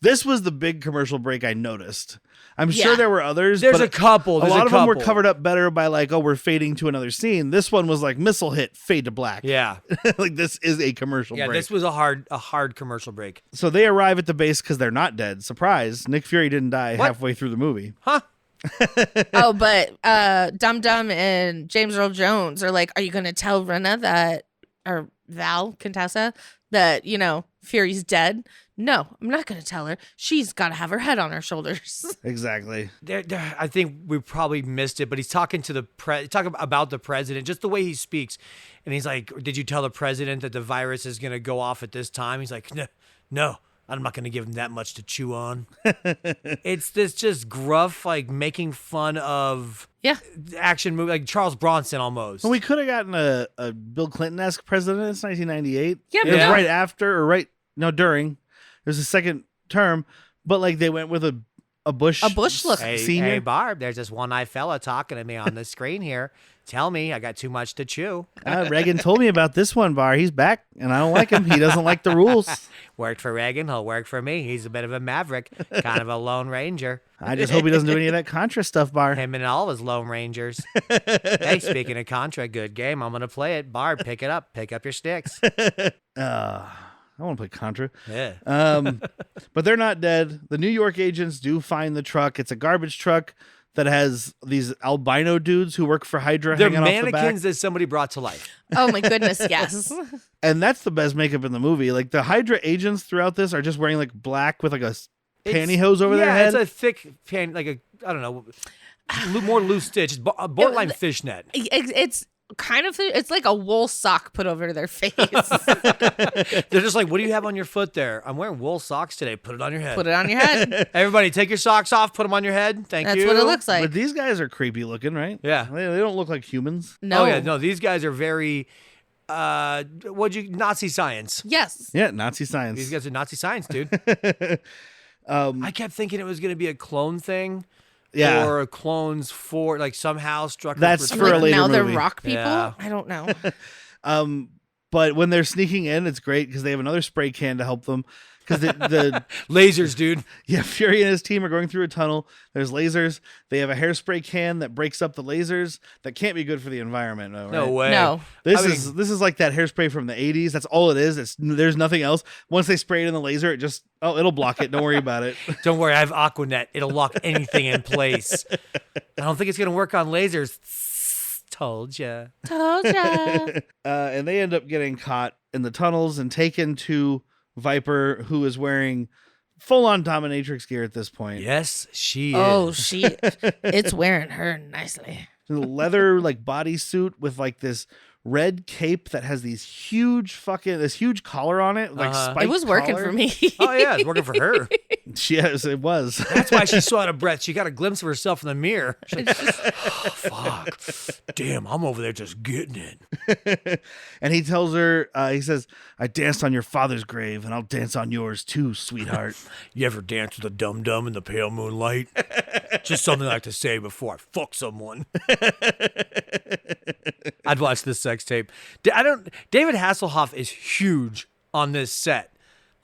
This was the big commercial break I noticed. I'm Yeah. sure there were others. There's but a couple. There's a lot of them were couple. covered up better by like, oh, we're fading to another scene. This one was like missile hit, fade to black. Yeah. Like this is a commercial Yeah, break. this was a hard commercial break. So they arrive at the base because they're not dead. Surprise! Nick Fury didn't die What? halfway through the movie. Huh? Oh, but Dum Dum and James Earl Jones are like, are you going to tell Rinna that, or Val, Contessa, that, you know, Fury's dead? No, I'm not going to tell her. She's got to have her head on her shoulders. Exactly. I think we probably missed it, but he's talking to talking about the president, just the way he speaks. And he's like, did you tell the president that the virus is going to go off at this time? He's like, no, I'm not going to give him that much to chew on. It's this just gruff, like making fun of Yeah. action movie, like Charles Bronson almost. Well, we could have gotten a Bill Clinton-esque president. It's 1998. Yeah, It but was Yeah. right after or during. It was the second term, but like they went with a Bush. A Bush look. Senior. Hey, Barb, there's this one-eyed fella talking to me on the screen here. Tell me I got too much to chew. Reagan told me about this one, Bar. He's back, and I don't like him. He doesn't like the rules. Worked for Reagan, he'll work for me. He's a bit of a maverick, kind of a lone ranger. I just hope he doesn't do any of that Contra stuff, Bar. Him and all his Lone Rangers. Hey, speaking of Contra, good game. I'm going to play it. Barb, pick it up. Pick up your sticks. I want to play Contra. Yeah. But they're not dead. The New York agents do find the truck. It's a garbage truck that has these albino dudes who work for Hydra They're hanging off the back. mannequins that somebody brought to life. Oh my goodness, yes. And that's the best makeup in the movie. Like the Hydra agents throughout this are just wearing like black with like a pantyhose over their head. Yeah, it's a thick pan, like a, I don't know, more loose stitch. It's borderline fishnet. It's kind of, it's like a wool sock put over their face. They're just like, what do you have on your foot there? I'm wearing wool socks today. Put it on your head. Put it on your head. Everybody, take your socks off. Put them on your head. Thank That's you. what it looks like. But these guys are creepy looking, right? Yeah. They don't look like humans. No. Oh yeah, no, these guys are very, Nazi science. Yes. Yeah, Nazi science. These guys are Nazi science, dude. Um, I kept thinking it was going to be a clone thing. Yeah. Or clones for, like, somehow struck. That's with for a Like later now they're movie. rock people. Yeah. I don't know. But when they're sneaking in, it's great because they have another spray can to help them. Because the lasers, dude. yeah, Fury and his team are going through a tunnel. There's lasers. They have a hairspray can that breaks up the lasers. That can't be good for the environment, though, No right? way. No. This I mean- is like that hairspray from the 80s. That's all it is. There's nothing else. Once they spray it in the laser, it just it'll block it. Don't worry about it. Don't worry, I have Aquanet. It'll lock anything in place. I don't think it's going to work on lasers. Told ya. Told ya. And they end up getting caught in the tunnels and taken to Viper, who is wearing full-on dominatrix gear at this point. Yes, she Oh, is. it's wearing her nicely. A leather like bodysuit with like this red cape that has this huge collar on it, like Uh-huh. spiked It was working collar. for me. Oh, yeah, it's working for her. Yes, it was. That's why she's so out of breath. She got a glimpse of herself in the mirror. She's like, oh, fuck. Damn, I'm over there just getting it. And he tells her, he says, "I danced on your father's grave, and I'll dance on yours too, sweetheart." You ever dance with a dum-dum in the pale moonlight? Just something I like to say before I fuck someone. I'd watch this sex tape. David Hasselhoff is huge on this set.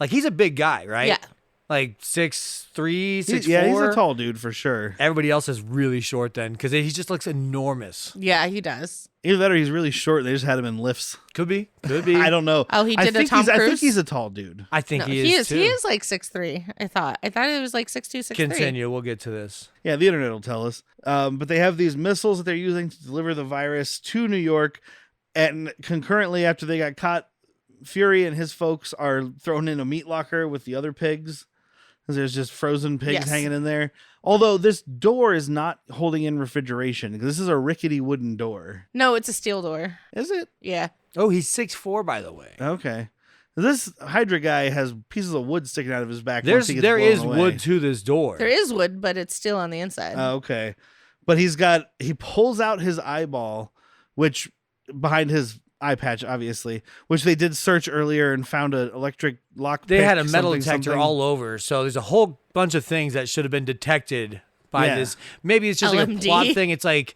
Like, he's a big guy, right? Yeah. Like 6'3", 6'4". Yeah, he's a tall dude for sure. Everybody else is really short then, because he just looks enormous. Yeah, he does. Either that or he's really short. They just had him in lifts. Could be. Could be. I don't know. Oh, he I did a think Tom I think Cruise? he's a tall dude. I think No, he is too. He is like 6'3". I thought it was like 6'2", 6'3". Continue. We'll get to this. Yeah, the internet will tell us. But they have these missiles that they're using to deliver the virus to New York. And concurrently, after they got caught, Fury and his folks are thrown in a meat locker with the other pigs. 'Cause there's just frozen pigs Yes. hanging in there. Although this door is not holding in refrigeration. This is a rickety wooden door. No, it's a steel door. Is it? Yeah. Oh, he's 6'4", by the way. Okay. This Hydra guy has pieces of wood sticking out of his back. once he gets There blown is away. wood to this door. There is wood, but it's still on the inside. Okay. But he pulls out his eyeball, which behind his eye patch, obviously, which they did search earlier and found an electric lock. They had a metal something, detector something. all over, so there's a whole bunch of things that should have been detected by this. Maybe it's just like a LMD. plot thing. It's like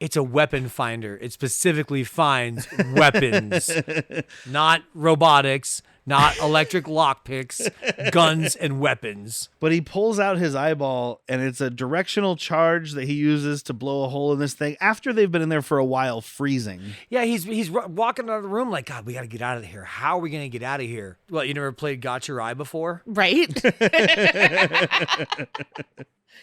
it's a weapon finder. It specifically finds weapons, not robotics, not electric lockpicks, guns and weapons. But he pulls out his eyeball, and it's a directional charge that he uses to blow a hole in this thing after they've been in there for a while freezing. Yeah, he's walking out of the room like, God, we got to get out of here. How are we going to get out of here? What, you never played Got Your Eye before? Right?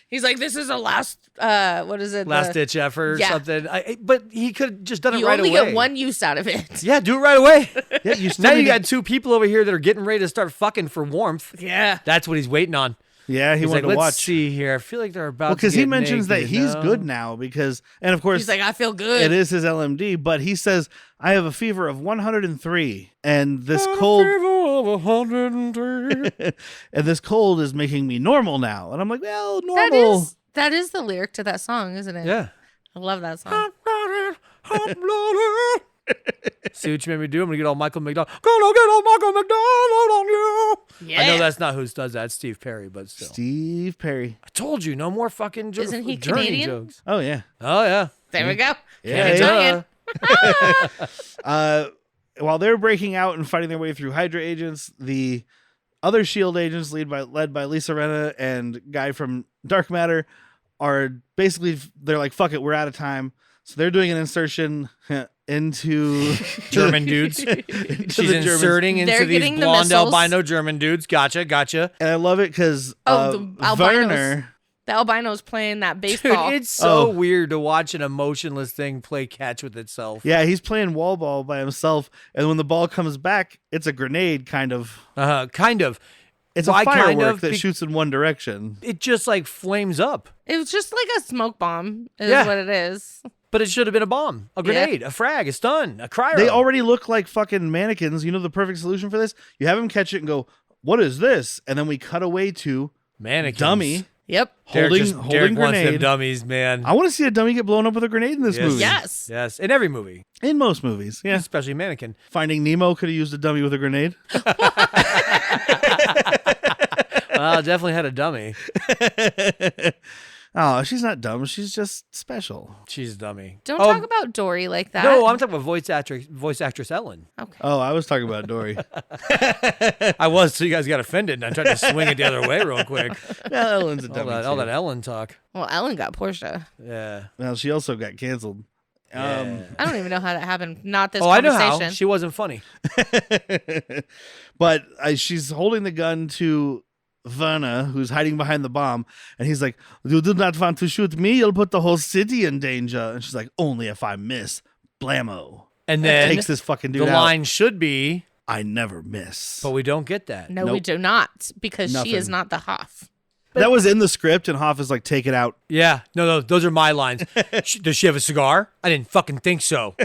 He's like, this is a last, what is it? Last ditch effort or Yeah. something. But he could have just done it You right only away. get one use out of it. Yeah, do it right away. Yeah, you still Now need you to- got two people over here that are getting ready to start fucking for warmth. Yeah. That's what he's waiting on. Yeah, he He's wanted like, to let's watch. see here. I feel like they're about Well, to because he get mentions that naked, he's no? good now and of course, He's like, I feel good. it is his LMD, but he says, I have a fever of 103, and this cold, Fever of 103. and this cold is making me normal now. And I'm like, well, normal. That is the lyric to that song, isn't it? Yeah. I love that song. Hot-blooded, hot-blooded. See what you made me do? I'm gonna get all Michael McDonald. Gonna get all Michael McDonald on you. Yeah. I know that's not who does that. It's Steve Perry, but still. Steve Perry. I told you, no more fucking Isn't he Journey Canadian? jokes. Oh, yeah. Oh yeah. There we go. Yeah, Canadian. While they're breaking out and fighting their way through Hydra agents, the other S.H.I.E.L.D. agents, led by Lisa Rinna and guy from Dark Matter, are basically, they're like, fuck it, we're out of time. So they're doing an insertion into German dudes. into She's the Germans. inserting into They're these getting the blonde missiles. albino German dudes. Gotcha. And I love it because The albinos. Werner, The albino's playing that Dude, baseball. it's so Oh. weird to watch an emotionless thing play catch with itself. yeah, he's playing wall ball by himself. And when the ball comes back, it's a grenade, kind of. Kind of. It's Why a kind firework of? that shoots in one direction. It just like flames up. It was just like a smoke bomb, is Yeah. what it is. But it should have been a bomb, a grenade, a frag, a stun, a cryo. They already look like fucking mannequins. You know the perfect solution for this? You have him catch it and go, what is this? And then we cut away to mannequins. dummy Yep. Derek holding Derek wants them grenade. dummies, man. I want to see a dummy get blown up with a grenade in this movie. Yes. Yes, in every movie, In most movies, yeah. especially mannequin. Finding Nemo could have used a dummy with a grenade. Well, definitely had a dummy. Oh, she's not dumb. She's just special. She's a dummy. Don't Oh, talk about Dory like that. No, I'm talking about voice actress Ellen. Okay. Oh, I was talking about Dory. I was, so you guys got offended, and I tried to swing it the other way real quick. Well, Ellen's a dummy. All too. that Ellen talk. Well, Ellen got Portia. Yeah. Well, she also got canceled. Yeah. I don't even know how that happened. Not this Oh, I know conversation. how. She wasn't funny. But she's holding the gun to Werner, who's hiding behind the bomb, and he's like, "You do not want to shoot me? You'll put the whole city in danger." And she's like, "Only if I miss." Blammo. And then Takes this fucking dude the out. line should be, I never miss. but we don't get that. No, we Nope. do not, because she is Nothing. not the Hoff. That was in the script, and Hoff is like, "Take it out." Yeah, no, those are my lines. Does she have a cigar? I didn't fucking think so.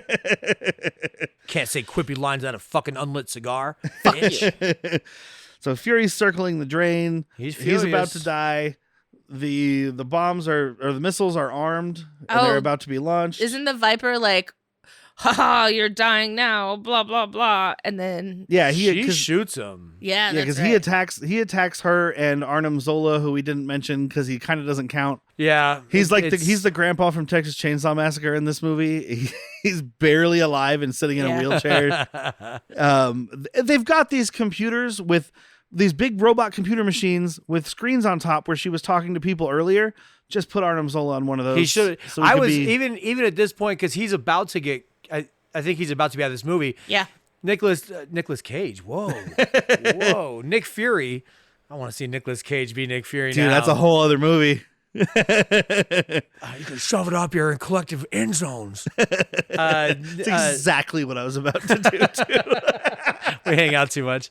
Can't say quippy lines out of fucking unlit cigar. Bitch. So Fury's circling the drain. He's about furious. to die. The bombs or the missiles are armed, and Oh. they're about to be launched. Isn't the Viper like, haha, you're dying now, blah, blah, blah. And then, yeah, She 'cause- shoots him. yeah, Yeah, that's because right. he attacks her and Arnim Zola, who we didn't mention because he kind of doesn't count. Yeah, He's like it's- he's the grandpa from Texas Chainsaw Massacre in this movie. He's barely alive and sitting in a Yeah. wheelchair. They've got these computers with these big robot computer machines with screens on top where she was talking to people earlier. Just put Arnim Zola on one of those. He should. so we I could was be- even at this point because he's about to get. I think he's about to be out of this movie. Yeah. Nicholas Cage. Whoa, whoa. Nick Fury. I want to see Nicolas Cage be Nick Fury Dude, now. that's a whole other movie. You can shove it up your collective end zones. That's exactly what I was about to do too. We hang out too much.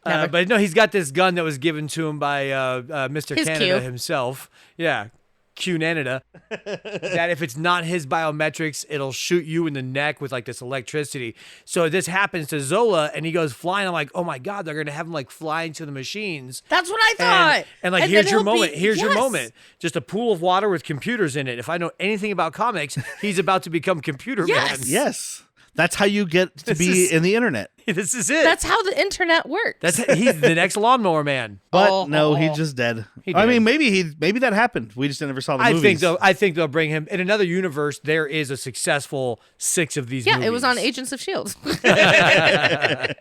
But no, he's got this gun that was given to him by Mr. His Canada Q. himself. Yeah, Q Canada. That if it's not his biometrics, it'll shoot you in the neck with like this electricity. So this happens to Zola, and he goes flying. I'm like, oh my god, they're gonna have him like fly into the machines. That's what I thought. And like, then here's your he'll be- moment. Here's your Yes. moment. Just a pool of water with computers in it. If I know anything about comics, he's about to become Computer Yes. Man. Yes. That's how you get to be in the internet. This is it. That's how the internet works. He's the next lawnmower man. But no, he's just dead. He I did. mean, maybe that happened. We just never saw the movies. I think they'll bring him in another universe. There is a successful 6 of these. Yeah, movies. it was on Agents of S.H.I.E.L.D.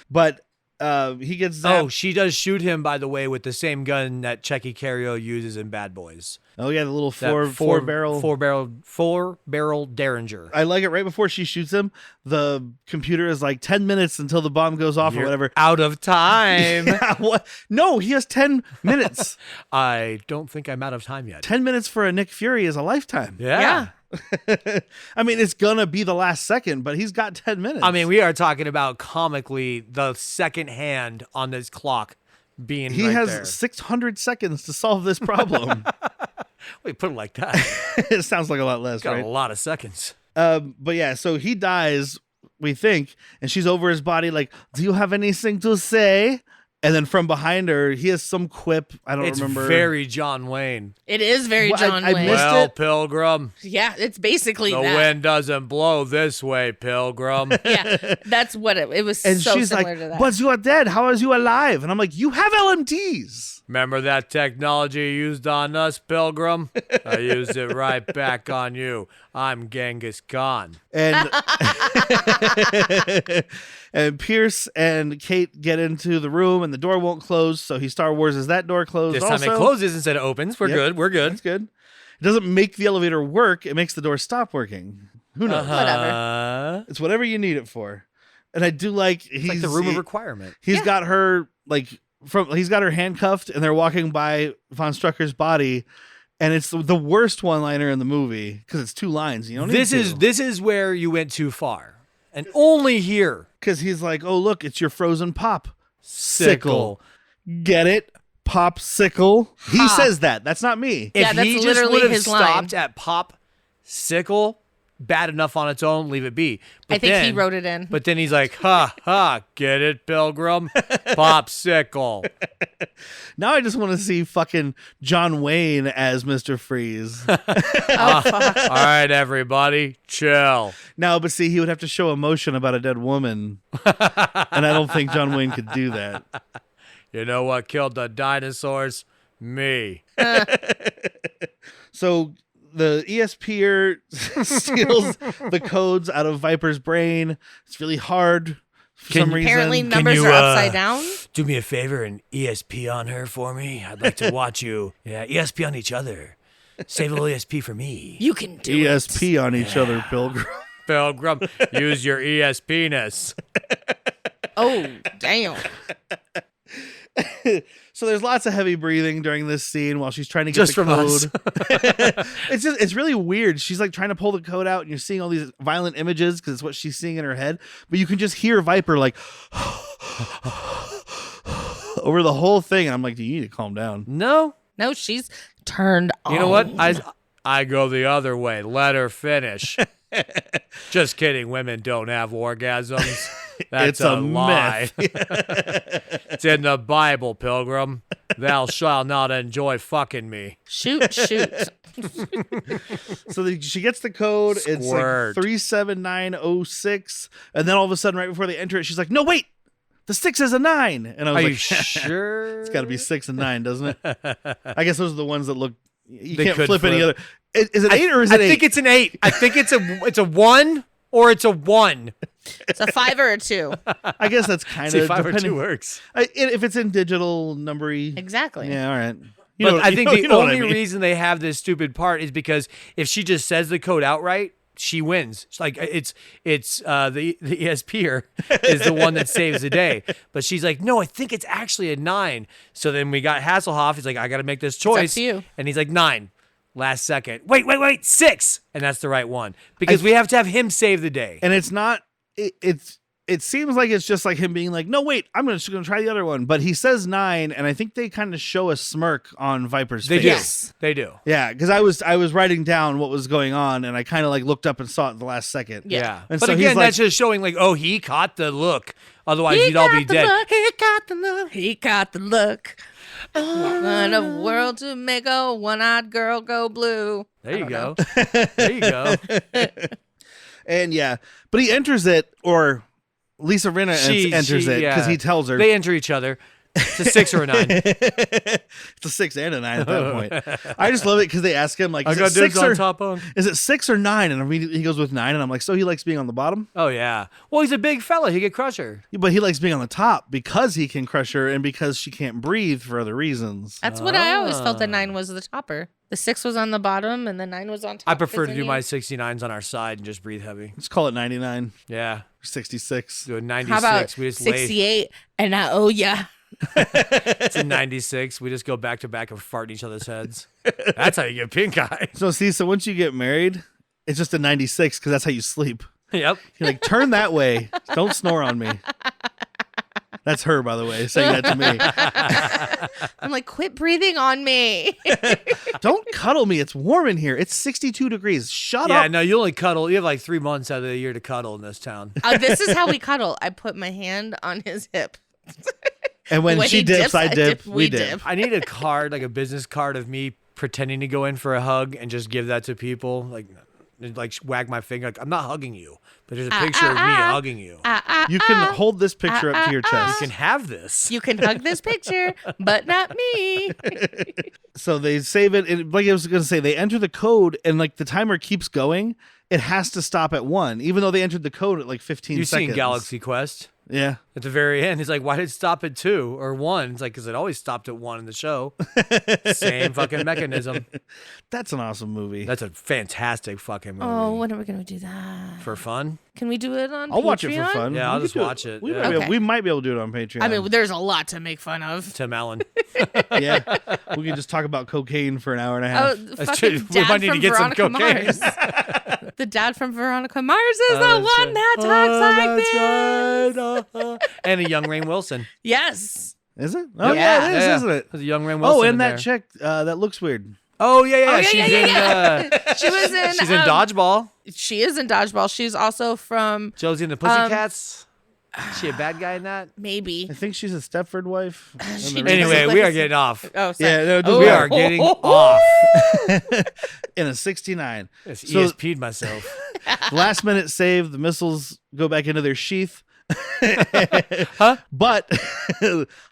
But he gets zapped. Oh, she does shoot him, by the way, with the same gun that Checky Cario uses in Bad Boys. Oh yeah, the little That four barrel. four barrel Derringer. I like it. Right before she shoots him, the computer is like 10 minutes until the bomb goes off or You're whatever. out of time. Yeah, what? No, he has 10 minutes. I don't think I'm out of time yet. 10 minutes for a Nick Fury is a lifetime. Yeah. I mean, it's gonna be the last second, but he's got 10 minutes. I mean, we are talking about comically the second hand on this clock being he right has there. 600 seconds to solve this problem. Wait, put it like that. It sounds like a lot less, Got right? a lot of seconds. But yeah, so he dies, we think, and she's over his body like, do you have anything to say? And then from behind her, he has some quip. I don't It's remember. very John Wayne. It is very Well, John I Wayne. missed Well, it. Pilgrim, Yeah, it's basically the that. wind doesn't blow this way, Pilgrim. Yeah, that's what it was. And so she's similar like, to that. but you are dead. How is you alive? And I'm like, you have LMDs. Remember that technology you used on us, Pilgrim? I used it right back on you. I'm Genghis Khan. And and Pierce and Kate get into the room and the door won't close, so he Star Wars is that door closed This time also. it closes instead of opens. We're Yep. good. We're good. That's good. It doesn't make the elevator work, it makes the door stop working. Who knows? Whatever. It's whatever you need it for. And I do like he's It's like the room of requirement. He's got her he's got her handcuffed and they're walking by Von Strucker's body, and it's the worst one-liner in the movie because it's 2 lines. You don't need This is where you went too far, and only here. because he's like, oh look, it's your frozen pop sickle. Get it? Popsicle. He says that. That's not me. If Yeah, that's he just literally would have his stopped line. at pop sickle, bad enough on its own, leave it be. But I think he then- wrote it in. But then he's like, ha, ha, get it, Pilgrim? Popsicle. Now I just want to see fucking John Wayne as Mr. Freeze. Oh, fuck. All right, everybody, chill. Now, but see, he would have to show emotion about a dead woman. And I don't think John Wayne could do that. You know what killed the dinosaurs? Me. So the ESPer steals the codes out of Viper's brain. It's really hard for some reason. Apparently, numbers you, are upside down. Do me a favor and ESP on her for me. I'd like to watch you. Yeah, ESP on each other. Save a little ESP for me. You can do ESP on each other, Pilgrim. Pilgrim, use your ESP-ness. it. Oh, damn. So there's lots of heavy breathing during this scene while she's trying to get Just the from us. code. It's really weird. She's like trying to pull the code out and you're seeing all these violent images because it's what she's seeing in her head. But you can just hear Viper like over the whole thing. And I'm like, do you need to calm down? No. No, she's turned on. You know what? I go the other way. Let her finish. Just kidding. Women don't have orgasms. That's It's a lie. myth. It's in the Bible, Pilgrim. Thou shalt not enjoy fucking me. Shoot. So she gets the code. It's like Squirt. 37906. And then all of a sudden, right before they enter it, she's like, no, wait, the 6 is a 9. And I was Are like, you sure? It's got to be 6 and 9, doesn't it? I guess those are the ones that look. You They can't could flip any flip. other. Is it 8 or is it 8? I think it's an 8. I think it's a 1 or it's a 1. It's a 5 or a 2. I guess that's kind See, of 5 or 2 depending. works. If it's in digital numbery. Exactly. Yeah, all right. But I think the you know what I only mean. reason they have this stupid part is because if she just says the code outright, she wins. It's like it's the ESPer is the one that saves the day. But she's like, no, I think it's actually a 9. So then we got Hasselhoff. He's like, I got to make this choice. to you. And he's like 9. Last second. Wait, 6. And that's the right one because we have to have him save the day. And it's not. It seems like it's just like him being like, no, wait, I'm just gonna try the other one. But he says 9, and I think they kind of show a smirk on Viper's They face. do. Yes. They do. Yeah, because I was writing down what was going on, and I kind of like looked up and saw it at the last second. Yeah. And But so he's again, like- that's just showing like, oh, he caught the look. Otherwise, he'd all be dead. He got the look. He got the look. What a world to make a one-eyed girl go blue. There you go. There you go. And but he enters it, or Lisa Rinna enters it because he tells her. They enter each other. It's a 6 or a 9. It's a 6 and a 9 at that point. I just love it because they ask him like, I got dibs on top on. Is it 6 or 9? And he goes with 9, and I'm like, so he likes being on the bottom? Oh yeah. Well, he's a big fella. He could crush her. Yeah, but he likes being on the top because he can crush her and because she can't breathe for other reasons. That's what I always felt. The 9 was the topper. The 6 was on the bottom, and the 9 was on top. I prefer to do my 69s on our side and just breathe heavy. Let's call it 99. Yeah. 66. Do a 96. How about we just 68? And I owe ya. It's a 96. We just go back to back and fart in each other's heads. That's how you get pink eye. So once you get married, it's just a 96 because that's how you sleep. Yep. You're like, turn that way. Don't snore on me. That's her, by the way, saying that to me. I'm like, quit breathing on me. Don't cuddle me. It's warm in here. It's 62 degrees. Shut up. Yeah, no, you only cuddle. You have like 3 months out of the year to cuddle in this town. This is how we cuddle. I put my hand on his hip. And when When she he dips, I dip. we We dip. dip. I need a card, like a business card of me pretending to go in for a hug and just give that to people. Like wag my finger. Like, I'm not hugging you, but there's a picture of me hugging you. You can hold this picture up to your chest. You can have this. You can hug this picture, but not me. So they save it. And like I was going to say, they enter the code and like the timer keeps going. It has to stop at 1, even though they entered the code at like 15 You've seconds. seen Galaxy Quest. Yeah. At the very end, he's like, why did it stop at 2 or 1? It's like, because it always stopped at 1 in the show. Same fucking mechanism. That's an awesome movie. That's a fantastic fucking movie. Oh, when are we going to do that? For fun? Can we do it on I'll Patreon? watch it for fun. Yeah, I'll We just could do watch it. We, Yeah. might be able, Okay. we might be able to do it on Patreon. I mean, there's a lot to make fun of. Tim Allen. yeah. We can just talk about cocaine for an hour and a half. Oh, the That's fucking true. We dad might need to from get some Veronica cocaine. Mars. The dad from Veronica Mars is the that's one right. that talks like this. That's right. And a young Rainn Wilson. Yes. Is it? Oh, Yeah. yeah, it is, isn't it? There's a young Rainn Wilson. Oh, in and that there. chick that looks weird. Oh, yeah. Oh, yeah, She's yeah, in. She was in. She's in Dodgeball. She is in Dodgeball. She's also from Josie and the Pussycats. Is she a bad guy in that? maybe. I think she's a Stepford wife. She In the does Anyway, look we like are a- getting off. Oh, sorry. Yeah, no, Oh. We are getting off. in a 69. It's So- ESP'd myself. Last minute save. The missiles go back into their sheath. Huh? But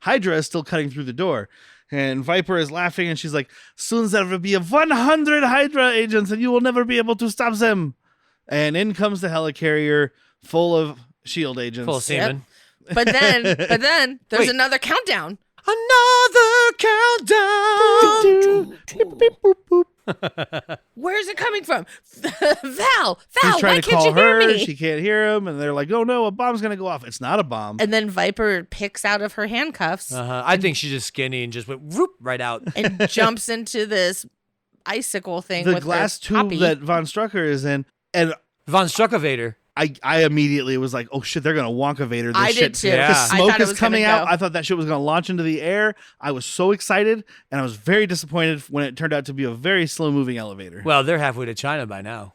Hydra is still cutting through the door. And Viper is laughing and she's like, soon there will be 100 Hydra agents and you will never be able to stop them. And in comes the helicarrier full of S.H.I.E.L.D. agents. Full of semen. But then there's Wait. another countdown. Another countdown. Where's it coming from? Val, He's why trying to can't call you hear her. me? She can't hear him. And they're like, oh no, a bomb's going to go off. It's not a bomb. And then Viper picks out of her handcuffs I think she's just skinny and just went whoop right out. and jumps into this icicle thing The with glass her tube poppy. that Von Strucker is in. And Von Struckovator. I immediately was like, oh shit, they're gonna Wonka Vader this I shit. did too. Yeah. The I smoke thought it is was gonna coming out. go. I thought that shit was gonna launch into the air. I was so excited, and I was very disappointed when it turned out to be a very slow moving elevator. Well, they're halfway to China by now.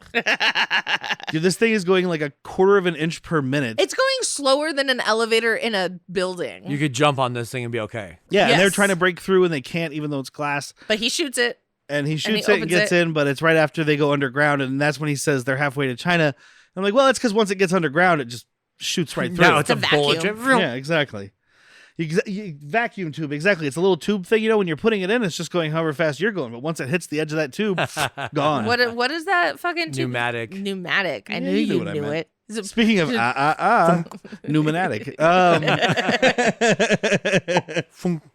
Dude, this thing is going like a quarter of an inch per minute. It's going slower than an elevator in a building. You could jump on this thing and be okay. yeah, and they're Yes. trying to break through, and they can't, even though it's glass. But he shoots it. And he shoots he it and opens gets it. in, but it's right after they go underground, and that's when he says they're halfway to China. I'm like, well, it's because once it gets underground, it just shoots right through. Now it's a It's a bullet. vacuum. Yeah, exactly. Vacuum tube, exactly. It's a little tube thing, when you're putting it in, it's just going however fast you're going. But once it hits the edge of that tube, gone. What is that fucking tube? Pneumatic. Pneumatic. I Yeah, knew you knew you what I knew meant. it. Is it. Speaking of pneumatic.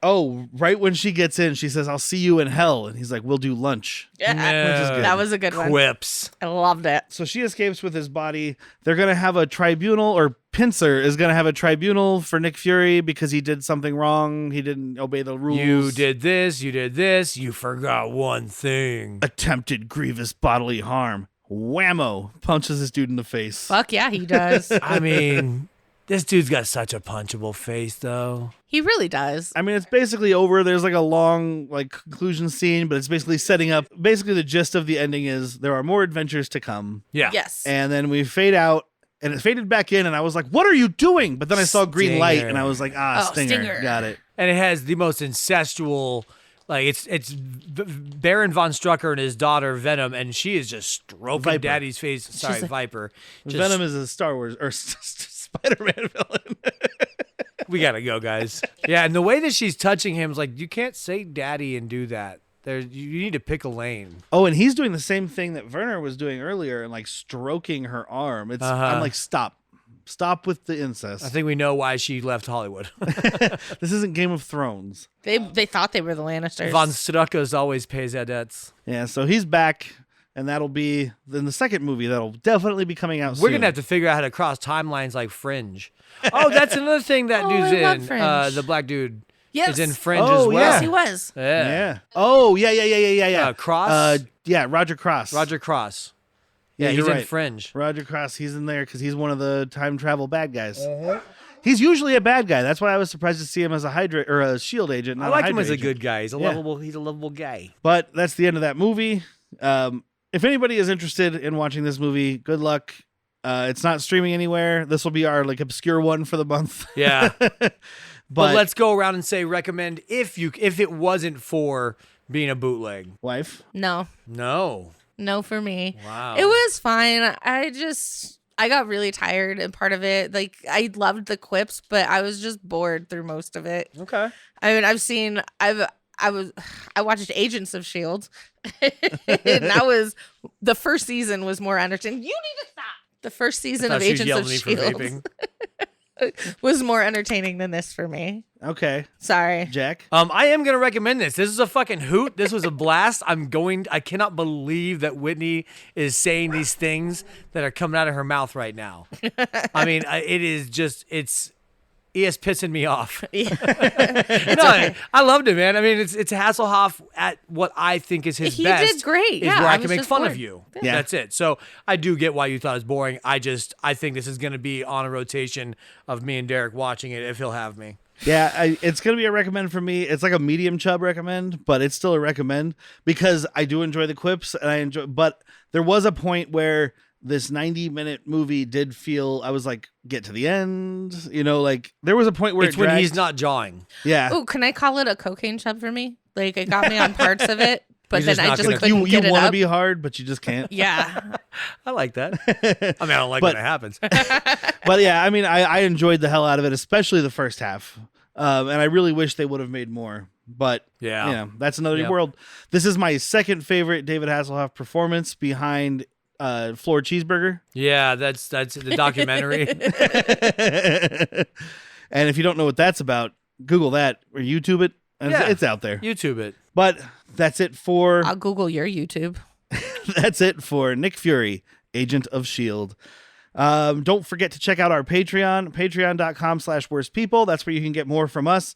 Oh, right when she gets in, she says, "I'll see you in hell," and he's like, "We'll do lunch." Yeah, is good. that was a good one. Quips. I loved it. So she escapes with his body. They're gonna have a tribunal, or Pincer is gonna have a tribunal for Nick Fury because he did something wrong. He didn't obey the rules. You did this. You did this. You forgot one thing. Attempted grievous bodily harm. Whammo! Punches this dude in the face. Fuck yeah, he does. I mean, this dude's got such a punchable face, though. He really does. I mean, it's basically over. There's like a long conclusion scene, but it's basically setting up. Basically, the gist of the ending is there are more adventures to come. Yeah. Yes. And then we fade out, and it faded back in, and I was like, "What are you doing?" But then I saw green light, Stinger. and I was like, Oh, Stinger. Stinger. Got it." And it has the most incestual, Like it's Baron von Strucker and his daughter Venom, and she is just stroking Viper. Daddy's face. Sorry, like- Viper. Just- Venom is a Star Wars or Spider-Man villain. We gotta go, guys. Yeah, and the way that she's touching him is like, you can't say daddy and do that. You need to pick a lane. Oh, and he's doing the same thing that Werner was doing earlier and like stroking her arm. It's I'm like, stop with the incest. I think we know why she left Hollywood. This isn't Game of Thrones. They thought they were the Lannisters. Von Strucker's always pays their debts. Yeah, so he's back, and that'll be in the second movie that'll definitely be coming out soon. We're gonna have to figure out how to cross timelines like Fringe. Oh, that's another thing that Oh, dude's I love in. Fringe. The black dude Yes. is in Fringe Oh, as well. Yes, he was. Yeah. Yeah. Oh, yeah. Cross. Yeah, Roger Cross. Roger Cross. Yeah, he's you're in right. Fringe. Roger Cross, he's in there because he's one of the time travel bad guys. Uh-huh. He's usually a bad guy. That's why I was surprised to see him as a Hydra or a S.H.I.E.L.D. agent. I Not like a him Hydra as a agent. good guy. He's a Yeah. lovable guy. But that's the end of that movie. If anybody is interested in watching this movie, good luck. It's not streaming anywhere. This will be our like obscure one for the month. Yeah. but But let's go around and say recommend if it wasn't for being a bootleg. wife. No, No. for me. Wow. It was fine. I got really tired, and part of it, like, I loved the quips, but I was just bored through most of it. Okay. I mean, I watched Agents of S.H.I.E.L.D. and the first season was more entertaining. You need to stop. The first season Thought of she was Agents yelling of at me for S.H.I.E.L.D. vaping. was more entertaining than this for me. Okay, Sorry. Jack. I am gonna recommend this. This is a fucking hoot. This was a blast. I cannot believe that Whitney is saying these things that are coming out of her mouth right now. I mean, it's pissing me off. I loved it, man. I mean, it's Hasselhoff at what I think is his He best. did great. Is Yeah, where I I can was make just fun of bored. you. Yeah. That's it. So I do get why you thought it was boring. I think this is going to be on a rotation of me and Derek watching it if he'll have me. Yeah, it's gonna be a recommend for me. It's like a medium chub recommend, but it's still a recommend because I do enjoy the quips and but there was a point where this 90-minute movie did feel, I was like, get to the end, like there was a point where It's when dragged. he's not jawing. Yeah. Oh, can I call it a cocaine chub for me? Like, it got me on parts of it, but He's then just I not just gonna- couldn't you get it want to up. be hard, but you just can't. Yeah. I like that. I mean, I don't like But- when it happens. But yeah, I mean, I enjoyed the hell out of it, especially the first half. And I really wish they would have made more. But Yeah. that's another Yep. world. This is my second favorite David Hasselhoff performance behind Floor Cheeseburger. Yeah, that's the documentary. And if you don't know what that's about, Google that or YouTube it. And Yeah. it's out there. YouTube it. But that's it for I'll Google your YouTube. Nick Fury, Agent of S.H.I.E.L.D. Don't forget to check out our Patreon, patreon.com/worstpeople. That's where you can get more from us.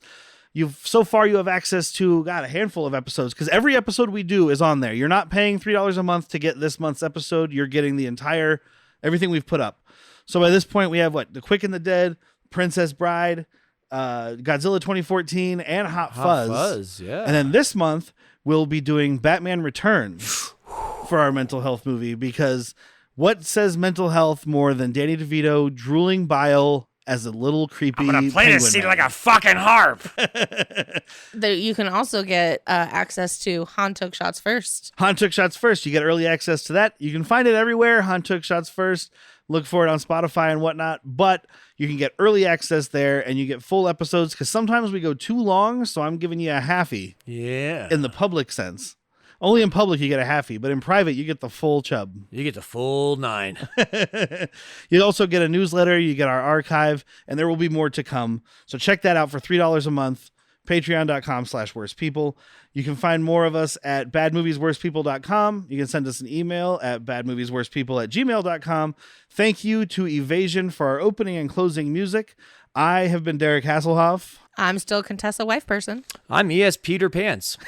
So far you have access to a handful of episodes because every episode we do is on there. You're not paying $3 a month to get this month's episode. You're getting the entire everything we've put up. So by this point we have The Quick and the Dead, Princess Bride, Godzilla 2014, and Hot Fuzz. Yeah. And then this month we'll be doing Batman Returns for our mental health movie because what says mental health more than Danny DeVito drooling bile as a little creepy penguin man? a fucking harp. You can also get access to Han Took Shots First. Han Took Shots First. You get early access to that. You can find it everywhere. Han Took Shots First. Look for it on Spotify and whatnot. But you can get early access there and you get full episodes because sometimes we go too long. So I'm giving you a halfie Yeah. in the public sense. Only in public you get a halfie, but in private you get the full chub. You get the full 9. You also get a newsletter, you get our archive, and there will be more to come. So check that out for $3 a month, patreon.com/worstpeople. You can find more of us at badmoviesworstpeople.com. You can send us an email at badmoviesworstpeople@gmail.com. Thank you to Evasion for our opening and closing music. I have been Derek Hasselhoff. I'm still Contessa Wife Person. I'm ES Peter Pants.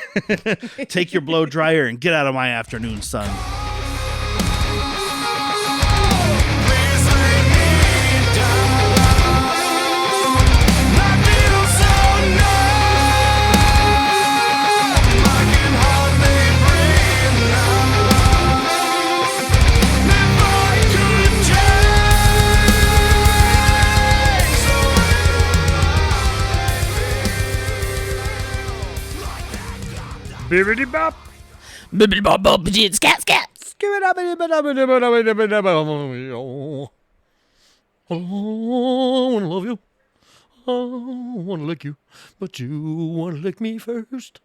Take your blow dryer and get out of my afternoon sun. Bibbidi bop. Bibbidi bop bop, scat scat. I wanna love you. I wanna lick you, but you wanna lick me first.